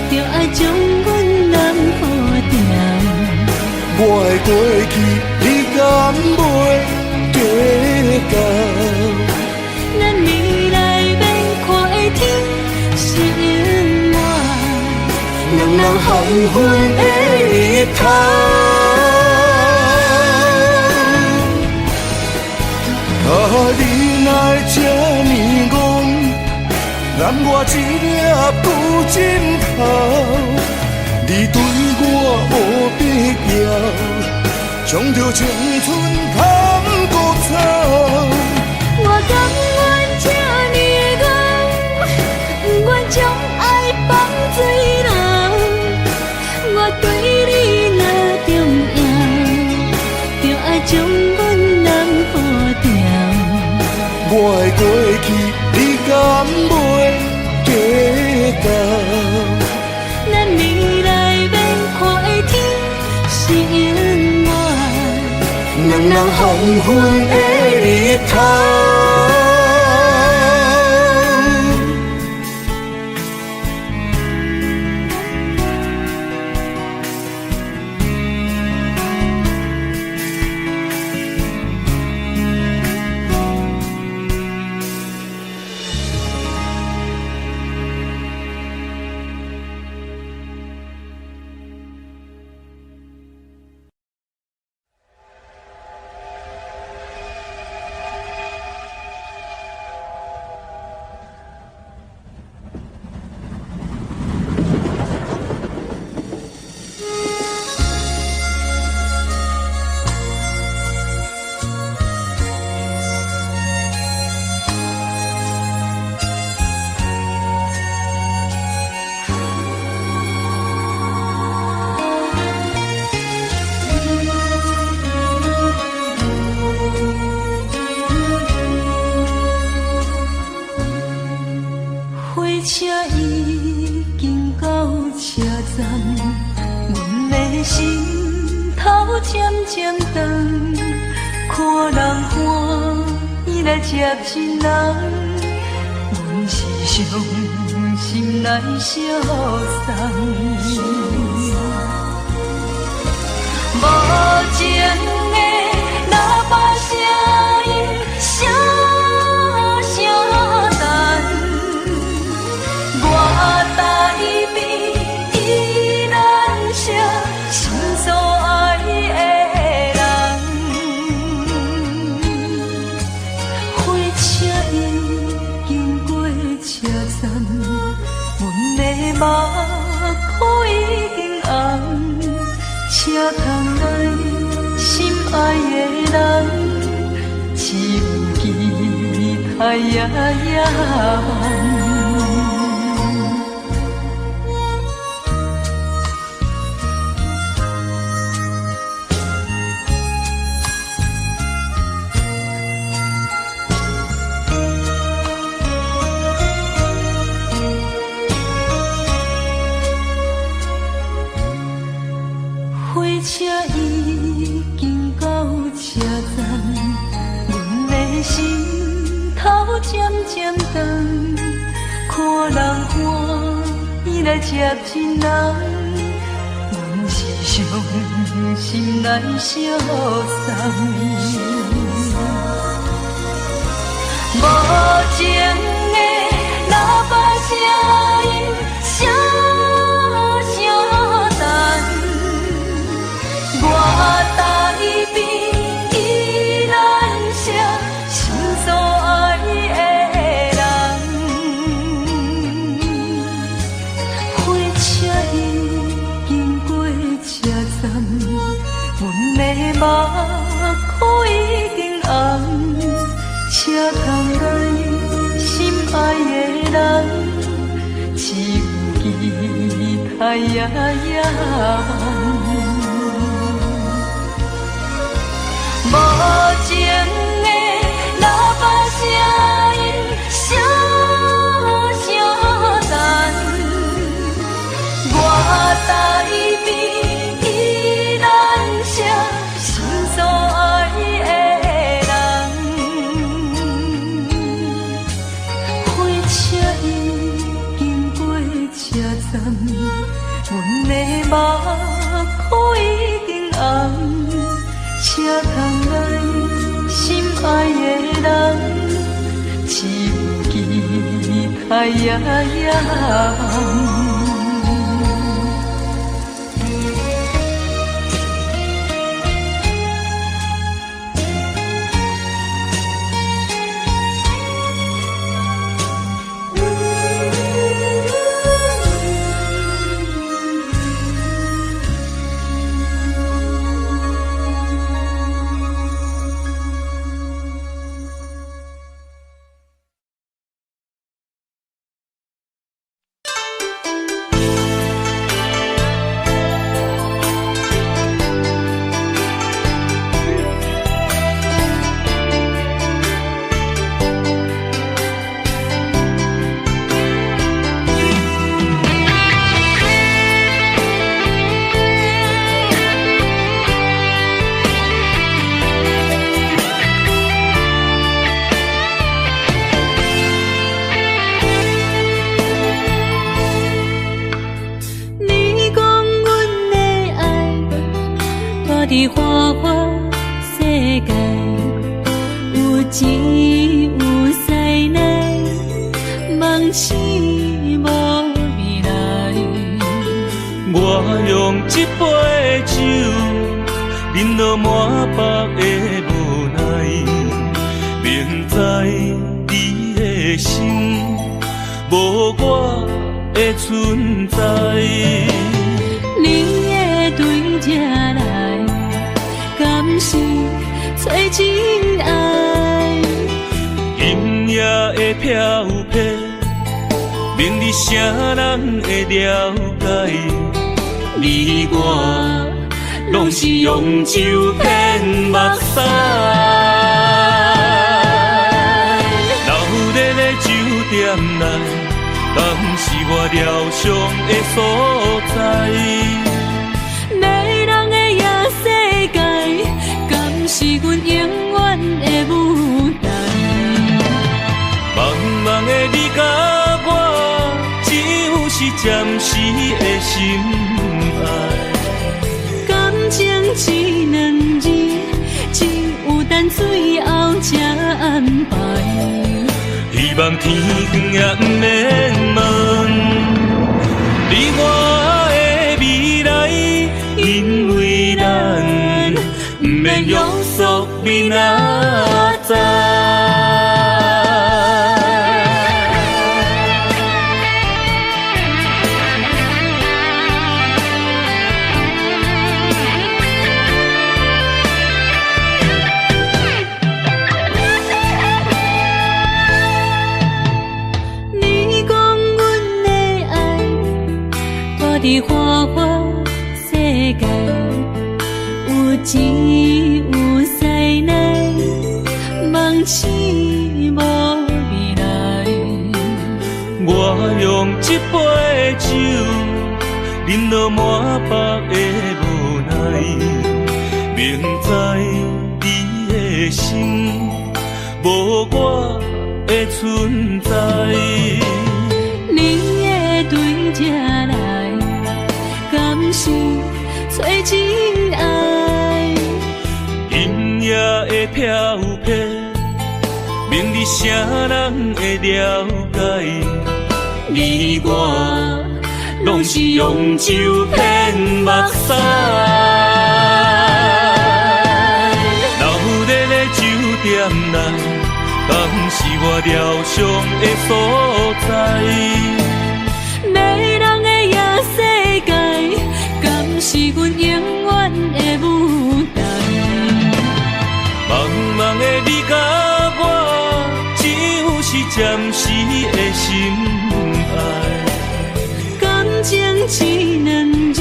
就爱将阮人付掉。我的过去，你敢袂计较？咱未来免看的天是永远，两人黄昏的日头。啊，你哪会这呢戆，让我一粒不尽头。你对我无必要，将着青春砍孤草。我甘愿这呢戆，不愿将爱放水流。我对你若重要，就爱将阮人付掉。我的过去，你敢袂计较？咱未来免看的天是永远，两人黄昏的日头。阮的心头渐渐长，看人欢喜来接亲人，阮是伤心来消送。无情的喇叭声音，声声等。我台边依然是心所爱的人，火车已经过车站，阮的目眶已经红，车窗内心爱的人，只有期待夜夜梦。火车已经到车站，阮的心头渐渐长，看人欢喜来接亲人，阮是伤心来消送。无情的喇叭声音，声声等。我台边依然是心所爱的人，火车已经过车站，阮的目眶已经红，车窗内心爱的人，只有期待夜夜梦。无情的喇叭声音，声声等。我台边依然是心所爱的人，火车已经过车站，阮的目眶已经红。车窗内心爱的人，只有期待夜夜梦。伫花花世界，有钱有势来，梦醒无未来。我用一杯酒，饮落满腹的无奈，明知你的心无我的存在。你的对这来，敢是找真爱？今夜的飘泊，明日谁人会了解？你我拢是用酒骗目屎，流热的酒店内，敢是我疗伤的所在。迷人的夜世界，敢是阮永远的舞台？茫茫的你甲我，只有是暂时的心爱。感情一两字，只有等最后才安排。希望天光也不免问，你我的未来，因为咱不免约束明仔载。伫花花世界，有钱有势来，梦醒无未来。我用一杯酒，饮落满腹的无奈，明知你的心无我的存在。你的对这来，敢是找真爱？音乐的飘飘，明日谁人会了解？你我拢是用酒骗目屎，留在咧酒店内，敢是我疗伤的所在？迷人的夜世界，敢是阮永远的舞台？茫茫的你甲我，只有是暂时的心爱。感情一两字，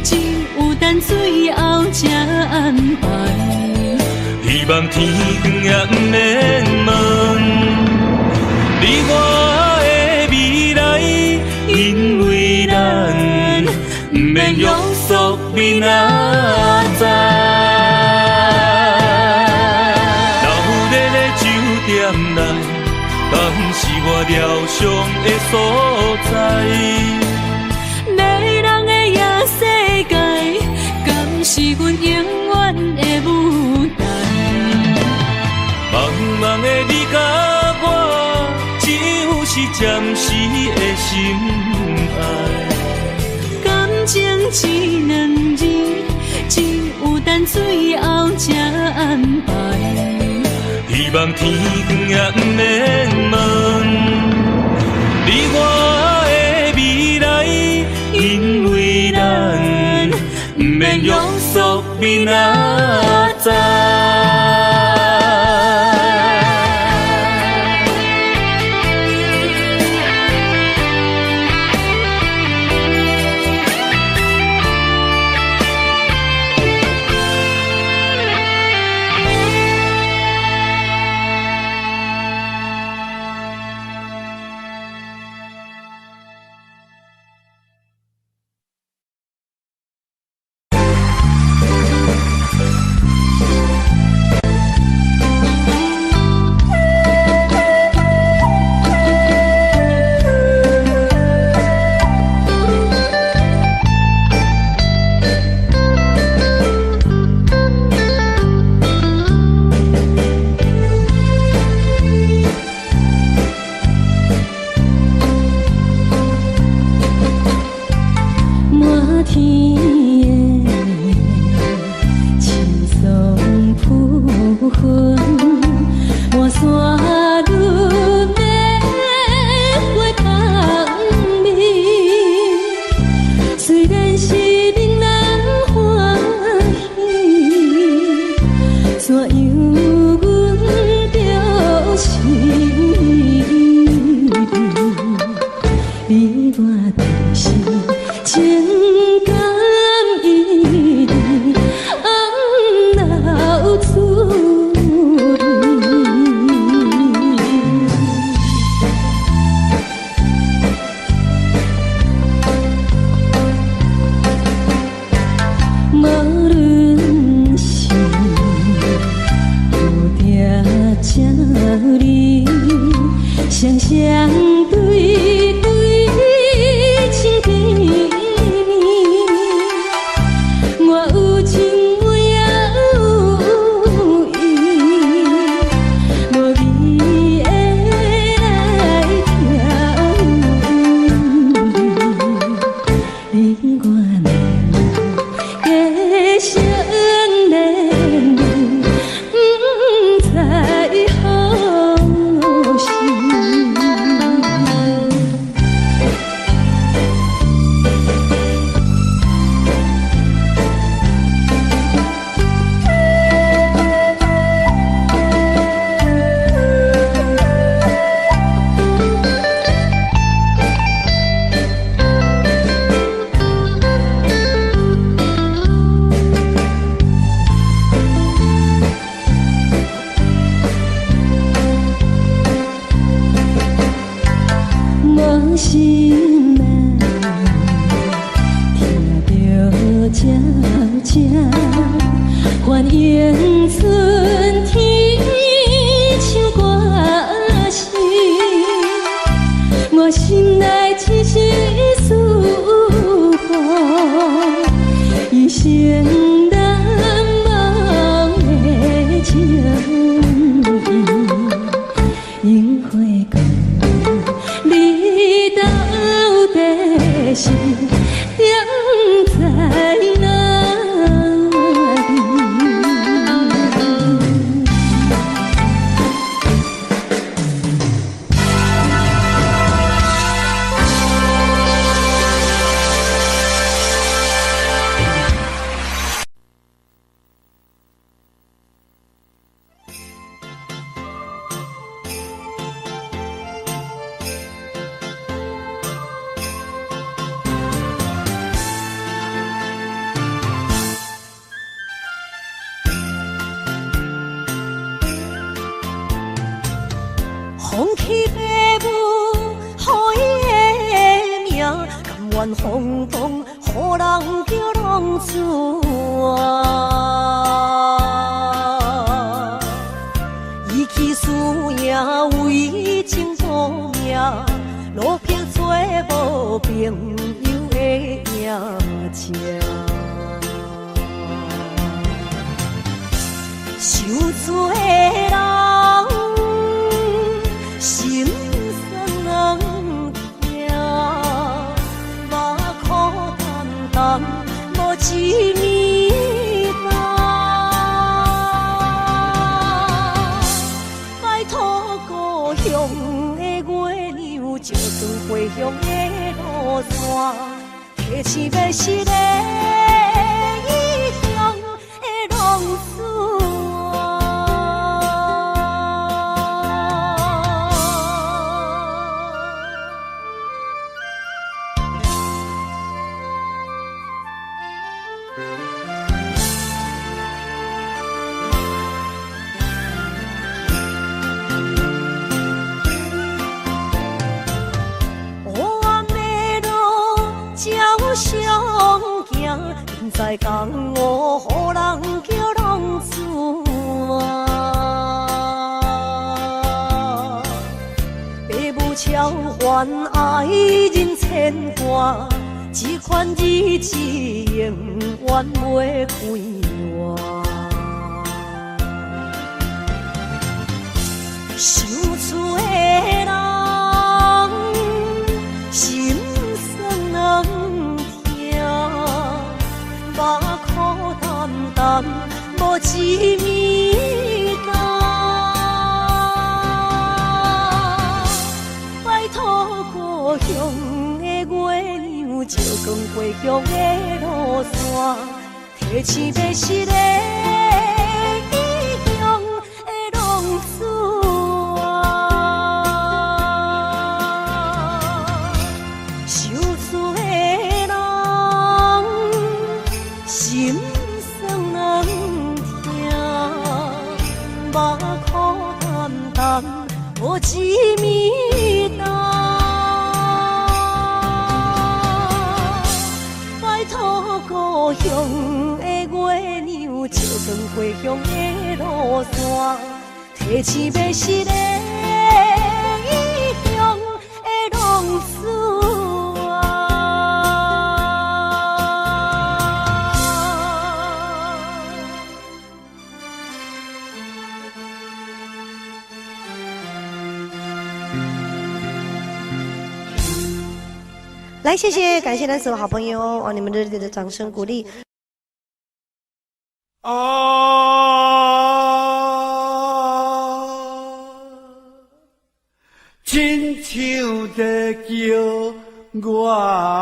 只有等最后才安排。希望天光也不免问，你我的未来，因为咱不免约束明仔载。留在咧酒店内，敢是我疗伤的所在？迷人的夜世界，敢是阮永远的舞台？茫茫的你甲我，只有是暂时的心爱。感情一两字，只有等最后才安排。希望天光也不免问，你我的未来，因为咱不免约束明仔载。的少年，不知何时。无心啊，听着渐渐反映春天像歌声，我心内一时思念，一生难忘的情。樱花讲，你到底是踮在哪里？风起飞舞，予伊的名，甘愿风动，予人叫浪子啊。伊去输赢，为情搏命，路边做无朋友的赢者。受罪的人。心酸人听，目眶淡淡，无一面答。拜托故乡的月亮，照光回乡的路线，提醒要是个异乡的浪子。在江湖，予人叫浪子啊！父母超凡，爱人千般，这款日子永远袂归完。想厝的人，心酸人听。目眶淡淡，无一面答。拜托故乡的月亮，照光回乡的路线，提醒要是个异乡的浪子啊。受罪的人。心酸人听，目眶淡淡，无一面答。拜托故乡的月亮，照光回乡的路线，提醒要是个异乡的浪子啊。来，谢谢，感谢咱所有好朋友哦，你们热烈的掌声鼓励。亲像在叫我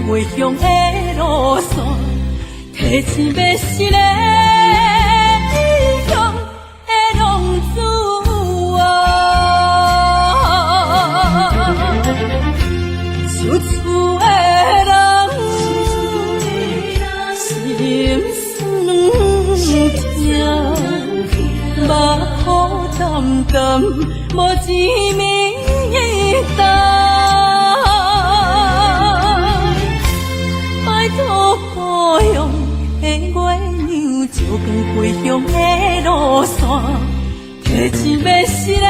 回乡的路线，提醒要是个异乡的浪子想厝的人，心酸痛，目眶澹澹，无一面灯。故乡的月亮，照光回乡的路线，提醒要是个。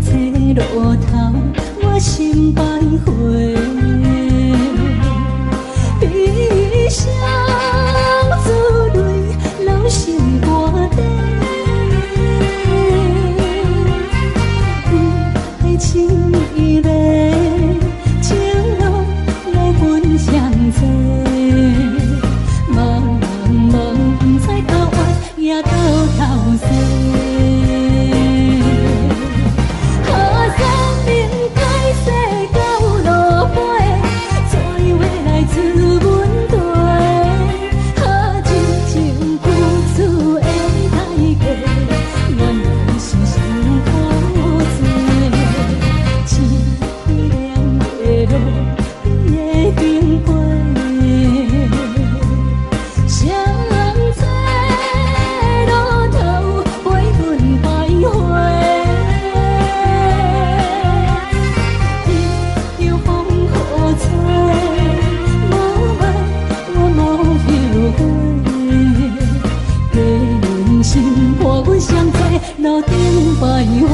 坐路头，我心徘徊。悲伤珠泪流心肝底，爱情伊个情路来分相济，茫茫不知到弯也到头西。路顶徘徊。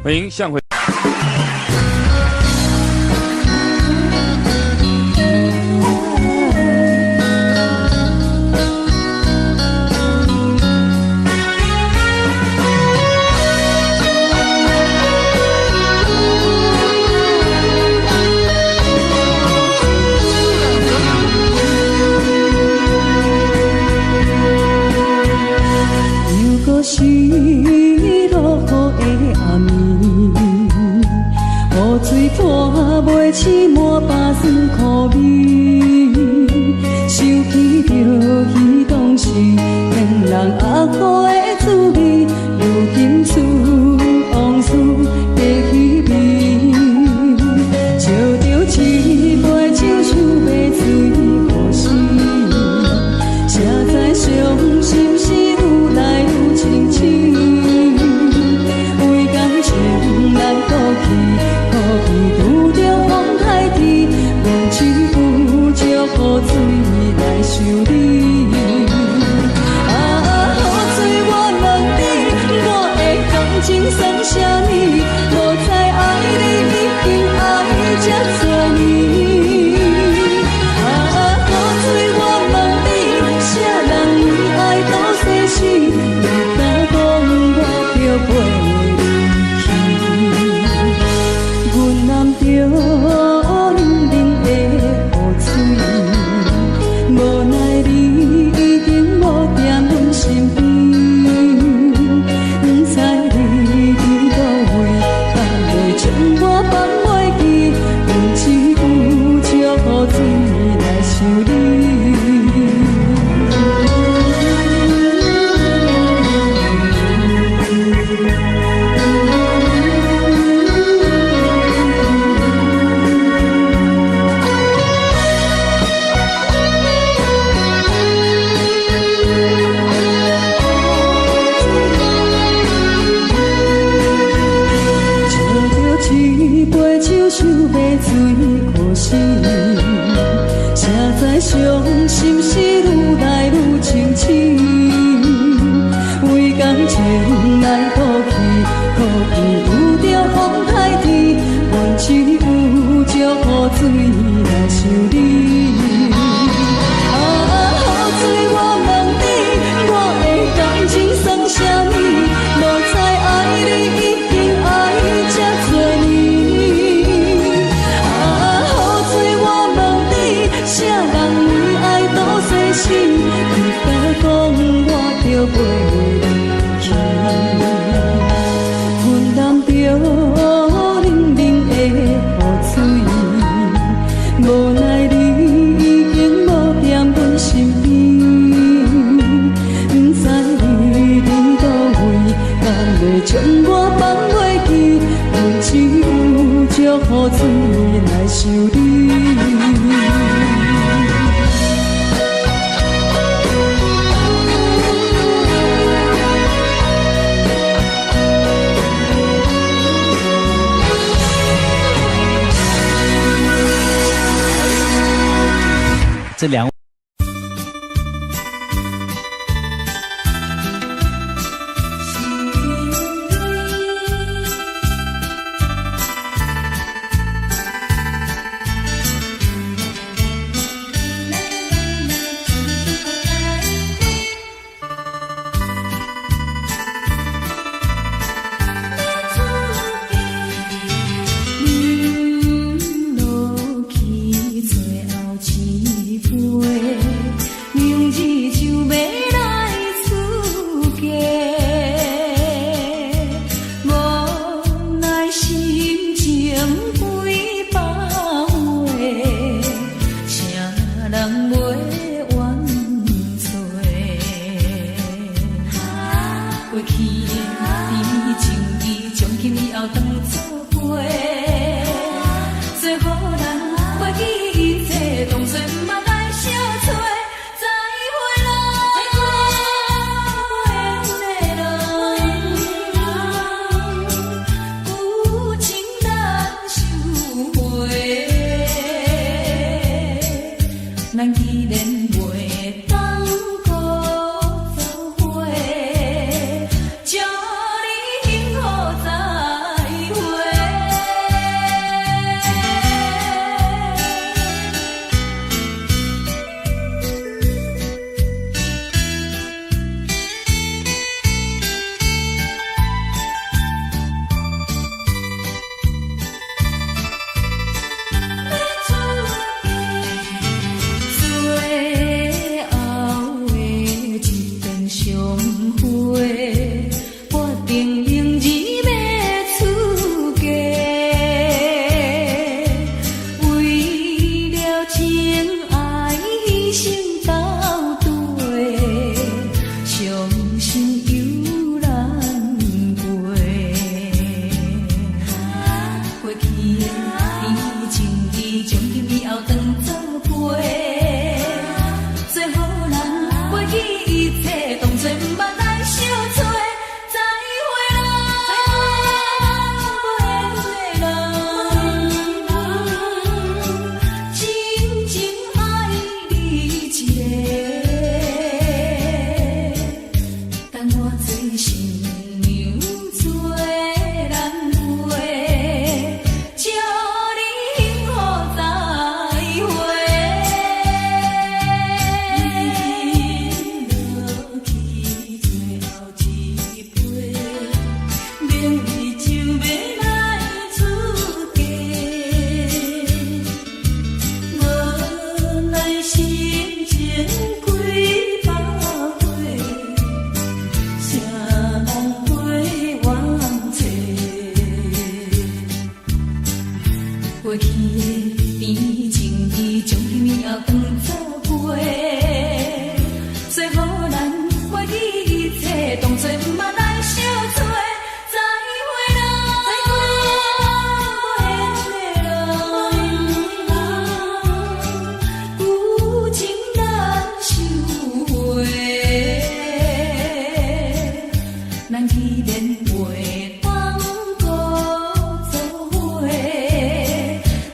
欢迎向回。水看袂起满巴酸苦味，想起着彼当时骗人压苦的滋味，如今厝往事加稀微，笑着一杯酒想要醉互死，谁知伤心事愈来愈清醒，为感情难过去。拄着风台天，无情有借雨水来修理。雨水我问你，我的感情算啥物？无知爱你已经爱这多年。雨水我问你，啥人为爱到生死？袂敢讲我着陪。着冷冷的雨水，无奈你已经无在阮身边，不知你伫倒位，敢会将我放袂记？用一句借雨水来想你。想要醉可惜，谁知伤心事愈来愈清醒。可伊有着风台天，阮只有祝雨水来想你。雨水我问你，我的感情算啥物？无知爱你已经爱这多年。雨水我问你，啥人为爱赌生死？你敢讲我着袂离去？阮淋着冷冷的雨水，无奈你已经无踮阮身边，不知你伫倒位，敢会将我放袂记？阮只有祝雨水来想你。这两。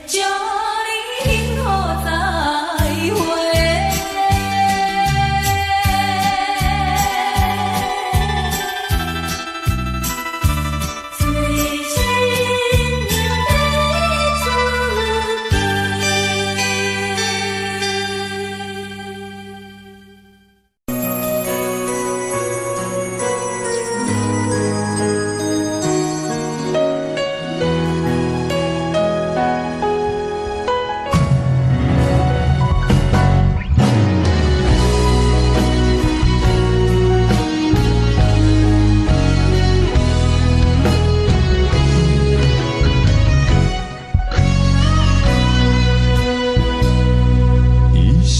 祝你幸福再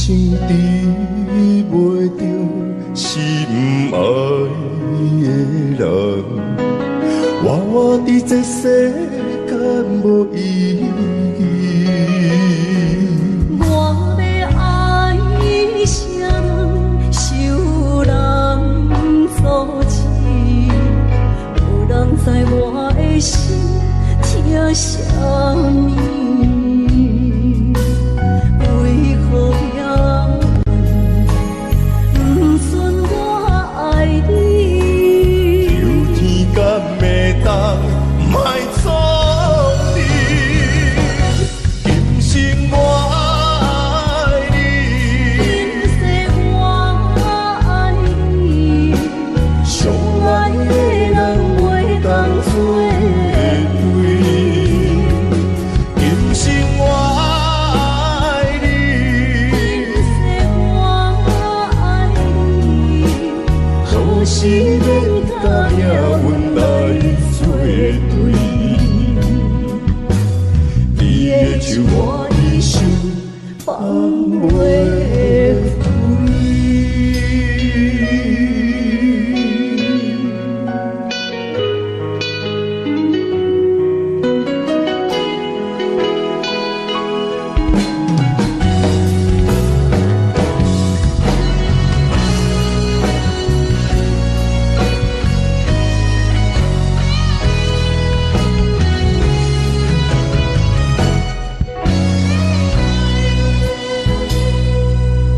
生治袂着心爱的人，我伫这世间无意义。我要爱谁人，受人阻止，无人知我的心疼啥物。为何要不准我爱你？有天敢会当莫错你，今生我爱你，今世我爱你，相爱的人袂当做对。今生我爱你，今世我爱你，好时免甲命运来作对。你的手我的手，放袂开。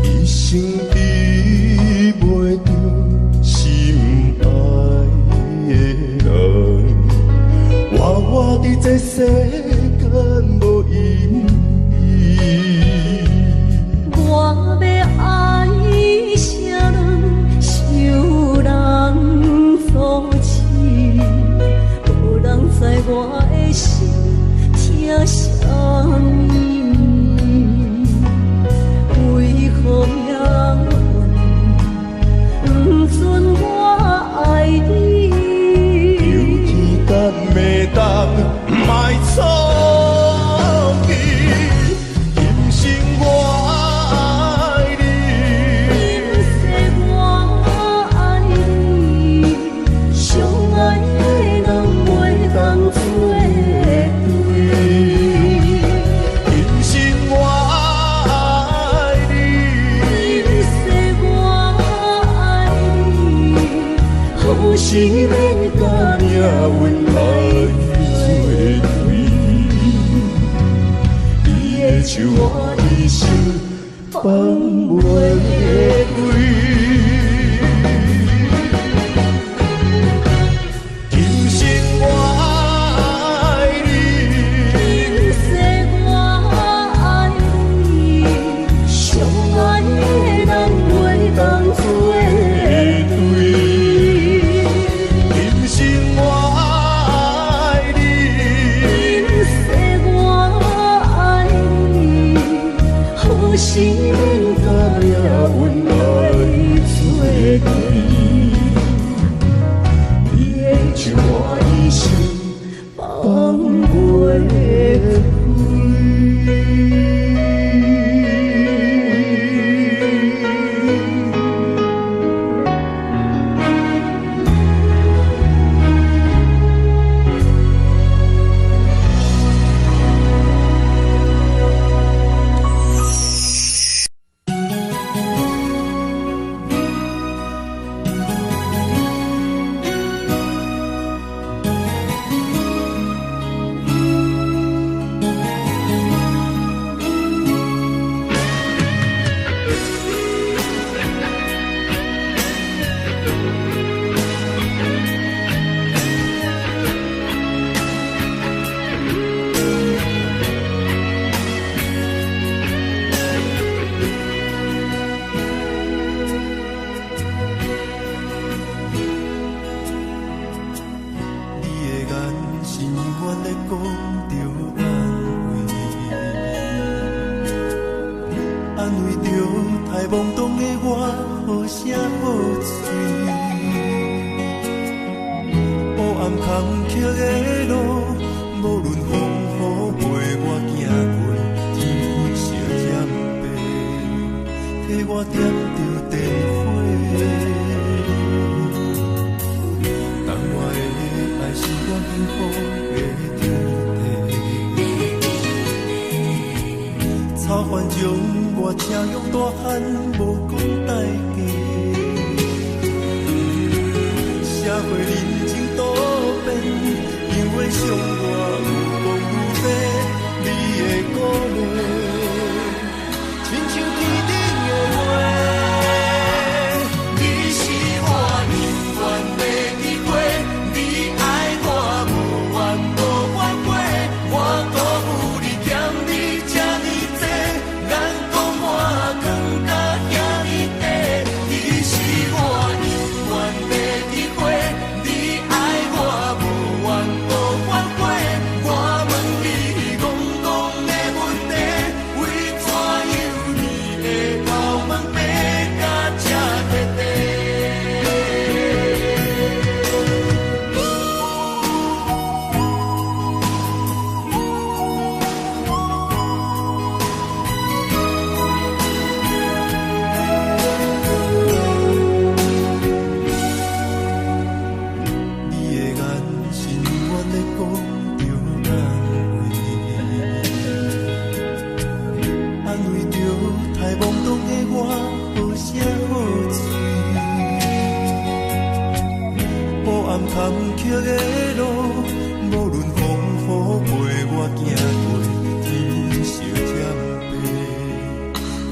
一生治袂着心爱的人，我伫这世间无意义。我要爱谁人，受人阻止，无人知我的心疼啥物。为何要不准我爱你？有天敢会当莫错你，今生我爱你，今世我爱你，相爱的人袂当做对。今生我爱你，今世我爱你，好时免甲命运来作对。你的手我的手，放袂开。今生我爱你，今世我爱你，相爱的人袂当做对。今生我爱你，今世我爱你，好时免甲命运来作对。你的手我的手，放袂替我点着电火。等我的爱是我幸福的天地。草原中我车勇大汉，无讲代价。社会人情多变，因为上我有讲有白，你的鼓励，亲像天顶的月。你是我永远的机会，你爱我无怨无反悔，我辜负你欠你这呢多，眼光满更加遐呢多。你是我永远的机会，你爱我无怨无反悔，我问你戆戆的问题，为怎样你的头毛白甲这块地？你的眼是永远在讲着安慰，安慰着太懵懂的我，好声好嘴。黑暗坎坷的路，无论风雨陪我行过，天烧添白，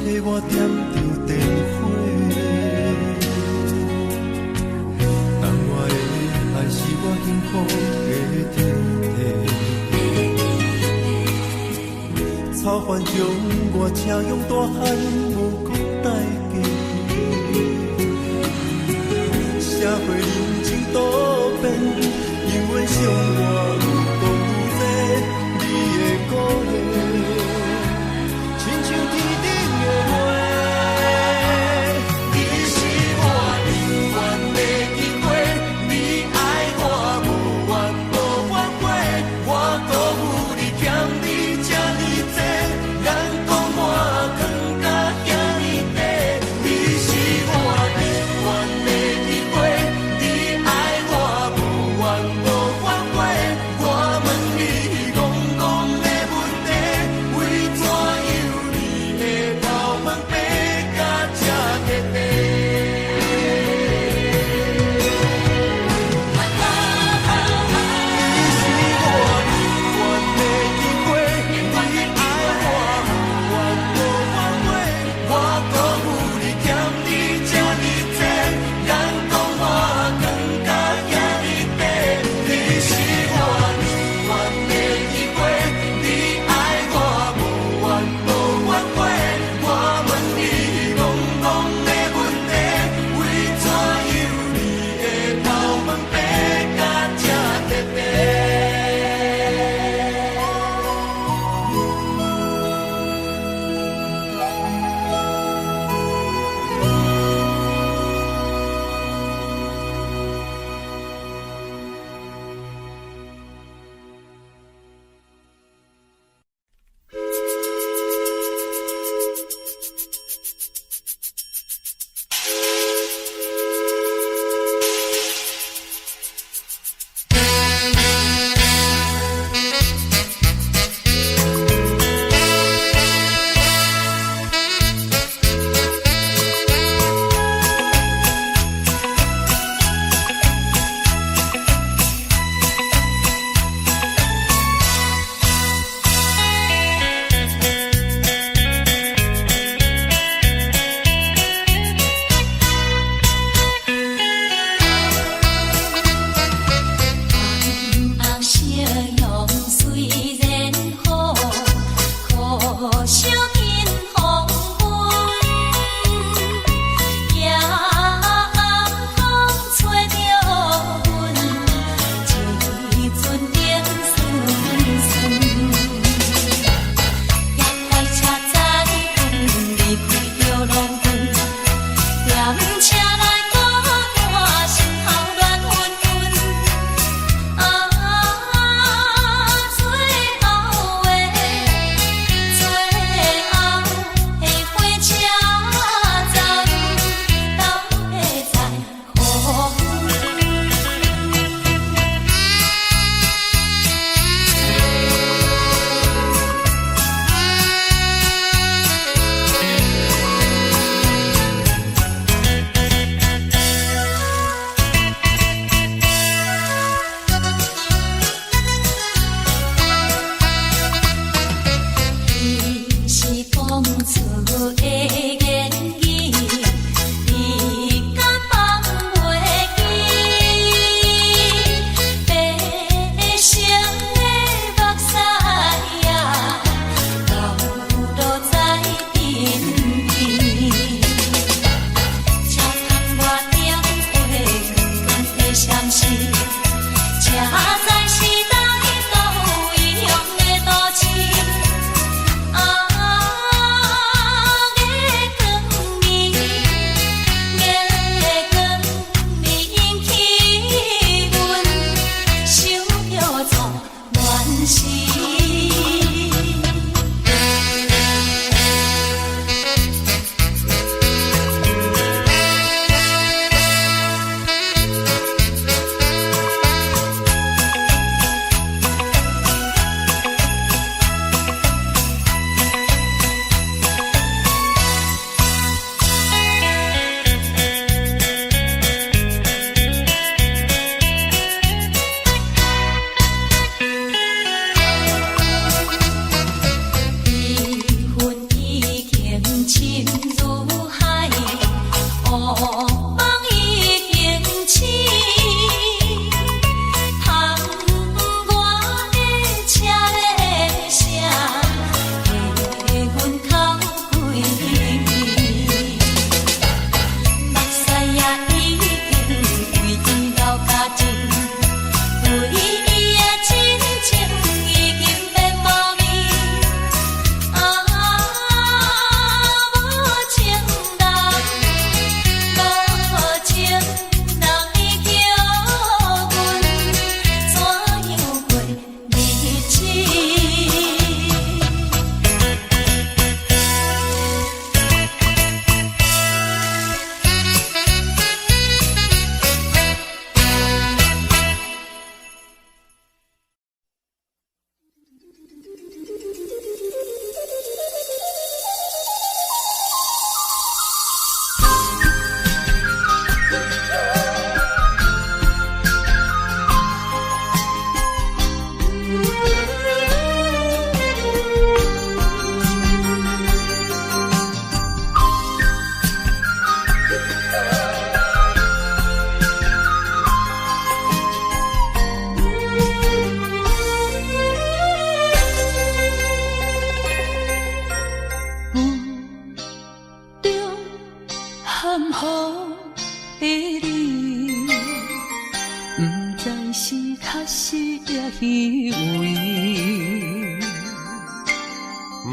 替我点着电火。等我的爱是我幸福的天地。草原中我车勇大汉，无讲代价。社会人情多变，因为上我有讲有多，你的鼓励，亲像天顶的月。你是我永远的机会，你爱我无怨无反悔，我辜负你欠你这呢多，眼光满更加遐的言语，你敢放袂记？悲伤的目屎呀，流落在眼边。车窗外点花，光光的闪烁，车载时代到异乡的都市。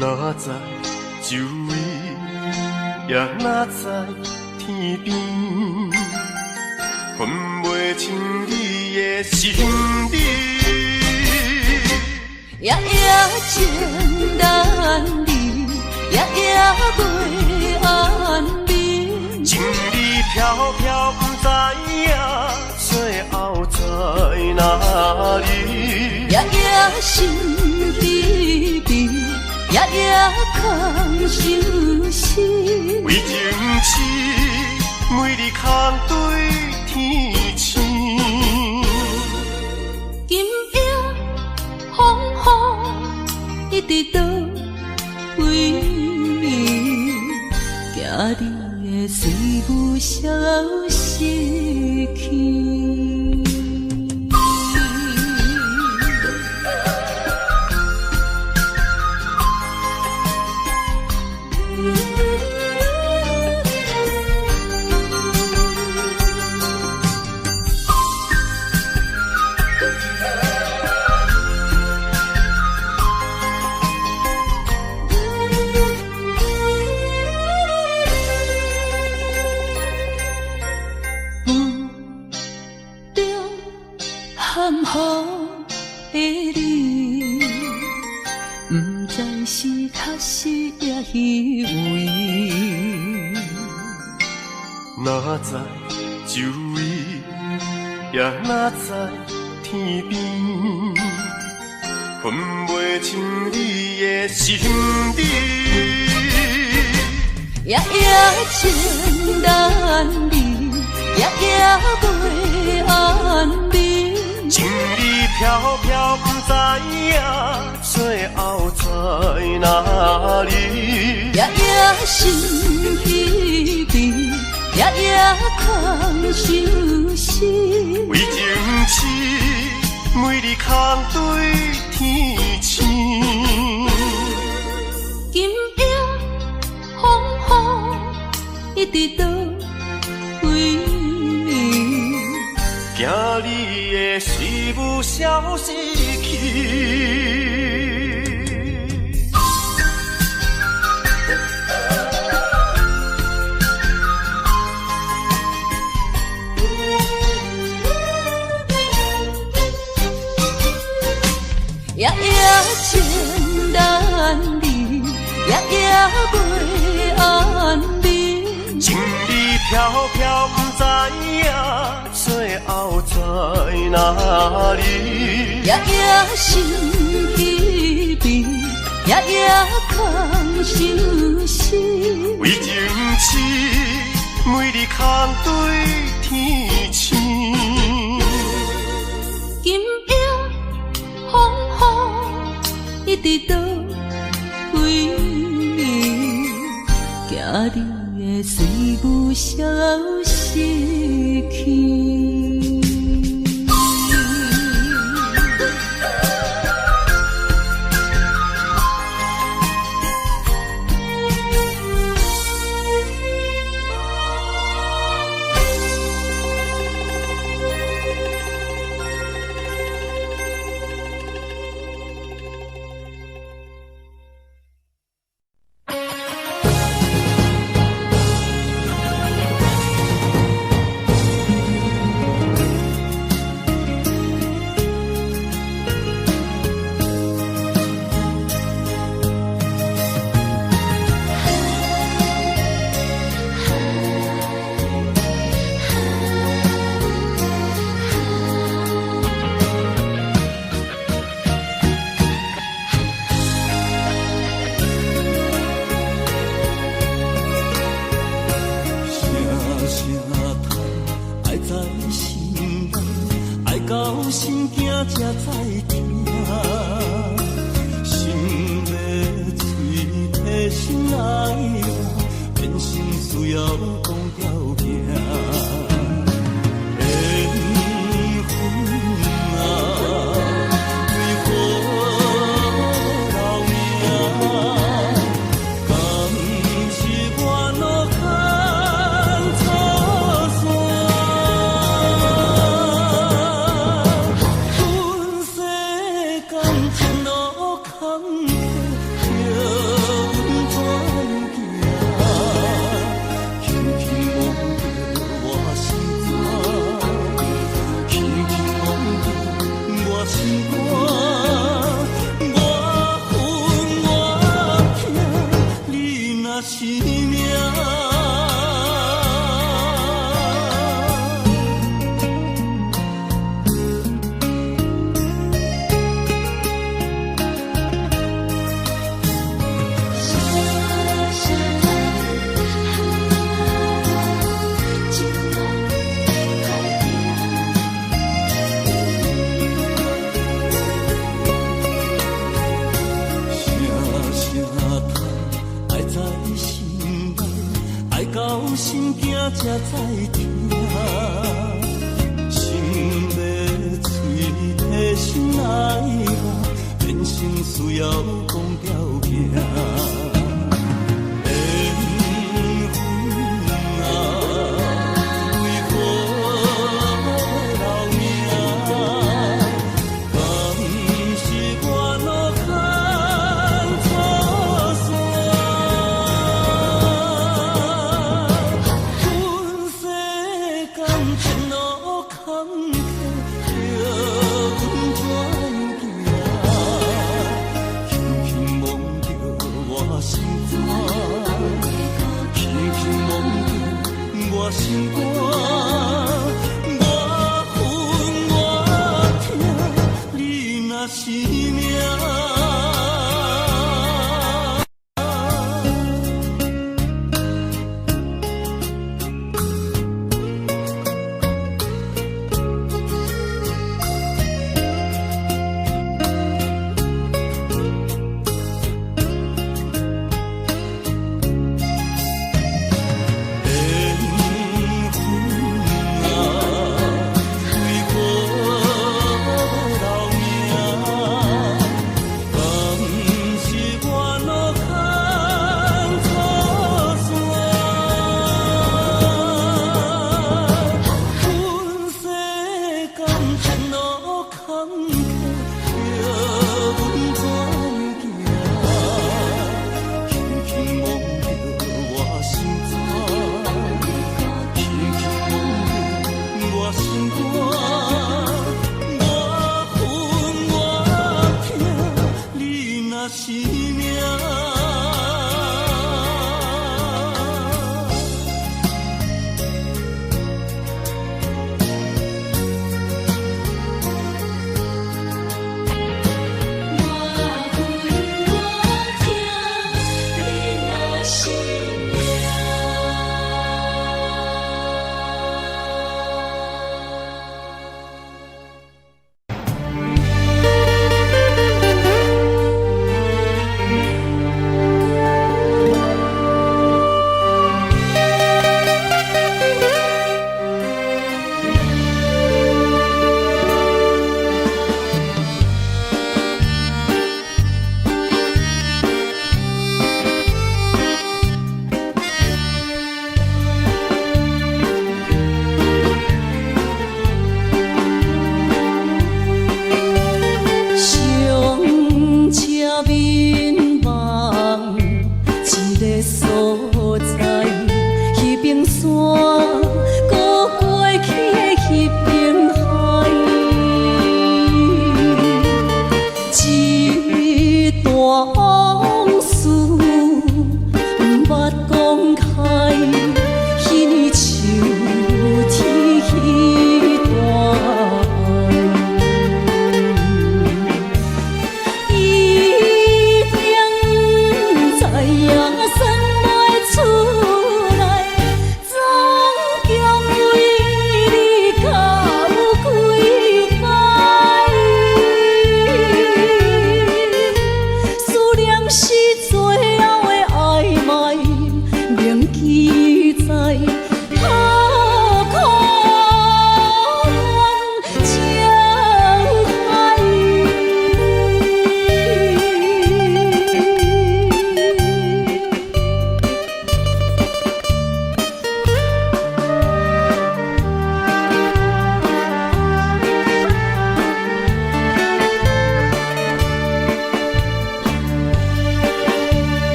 哪知周围，也哪知天边，分袂清你的心理。夜夜情难离，夜夜袂安眠。情意飘飘，不知影最后在哪里。夜夜心悲悲，夜夜空相思。为情痴，每日空对天星。今夜风雨一直倒位，惊你的随舞消失去。含糊的你，不知是确实也虚伪。哪知周围，也哪知天边，分袂清你的心理。夜夜情难离，夜夜袂安眠。情意飘飘，不知影最后在哪里。夜夜心稀微，夜夜空相思。为情痴，每日空对天星。今夜风雨一直倒位，惊你的水母消失去。夜夜情难离，夜夜袂安眠。情意飘飘，不知影最后在哪里。夜夜心稀微，夜夜空相思。为情痴，每日空对天星。今夜风雨一直倒位，惊你的水母消失去。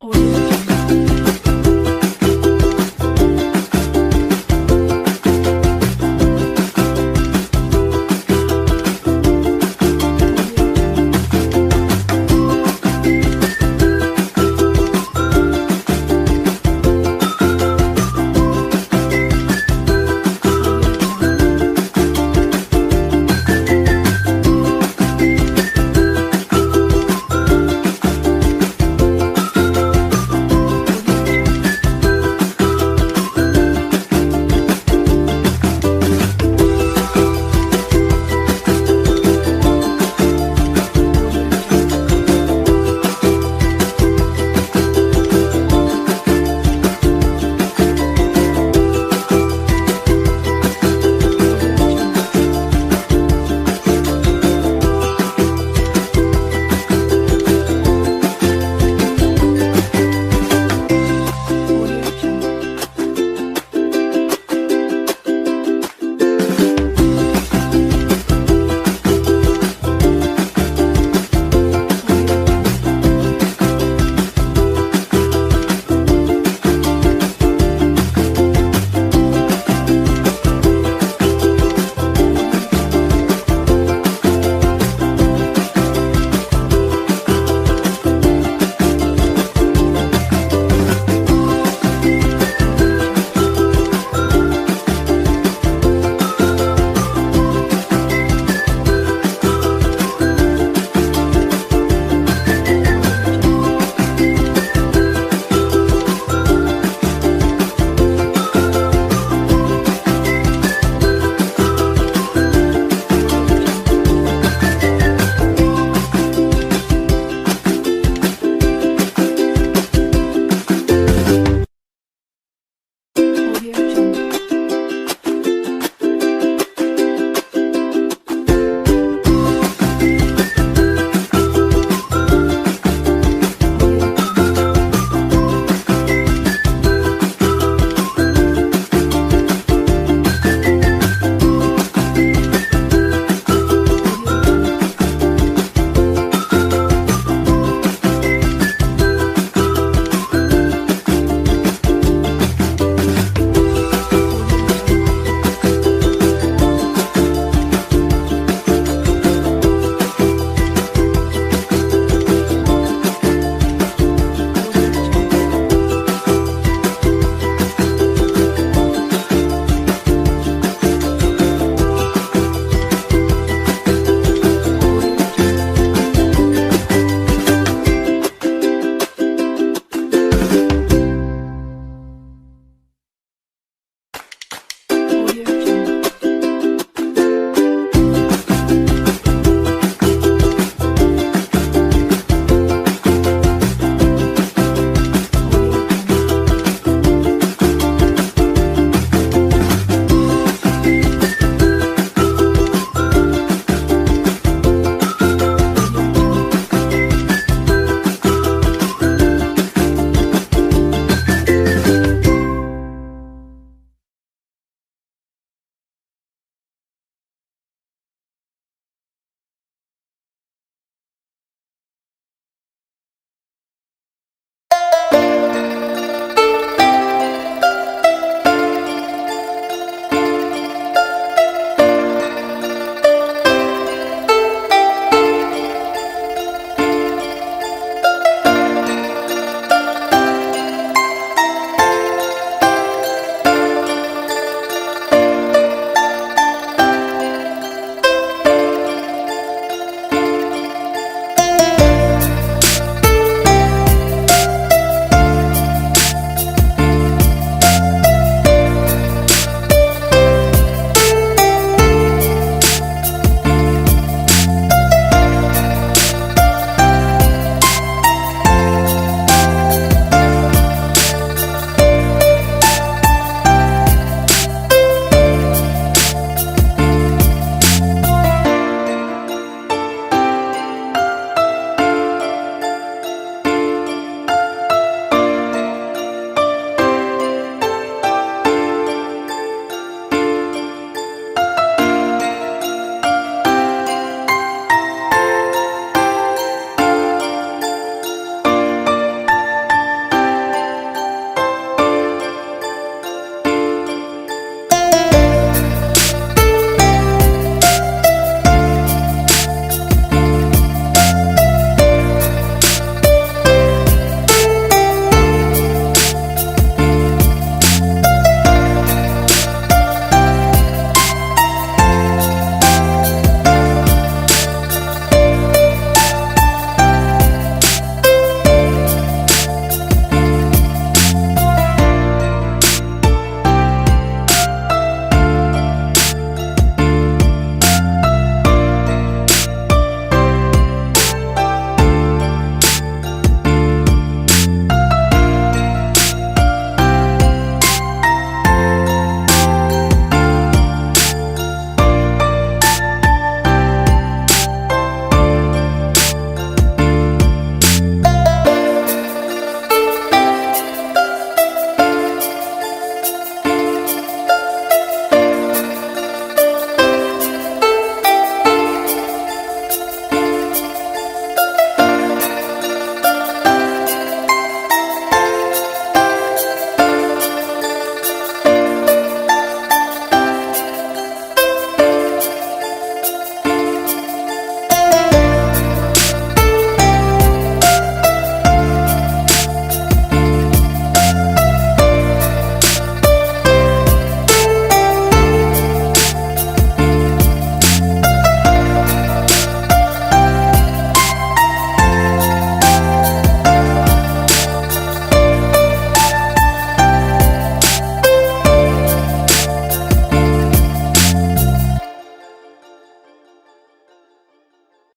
我。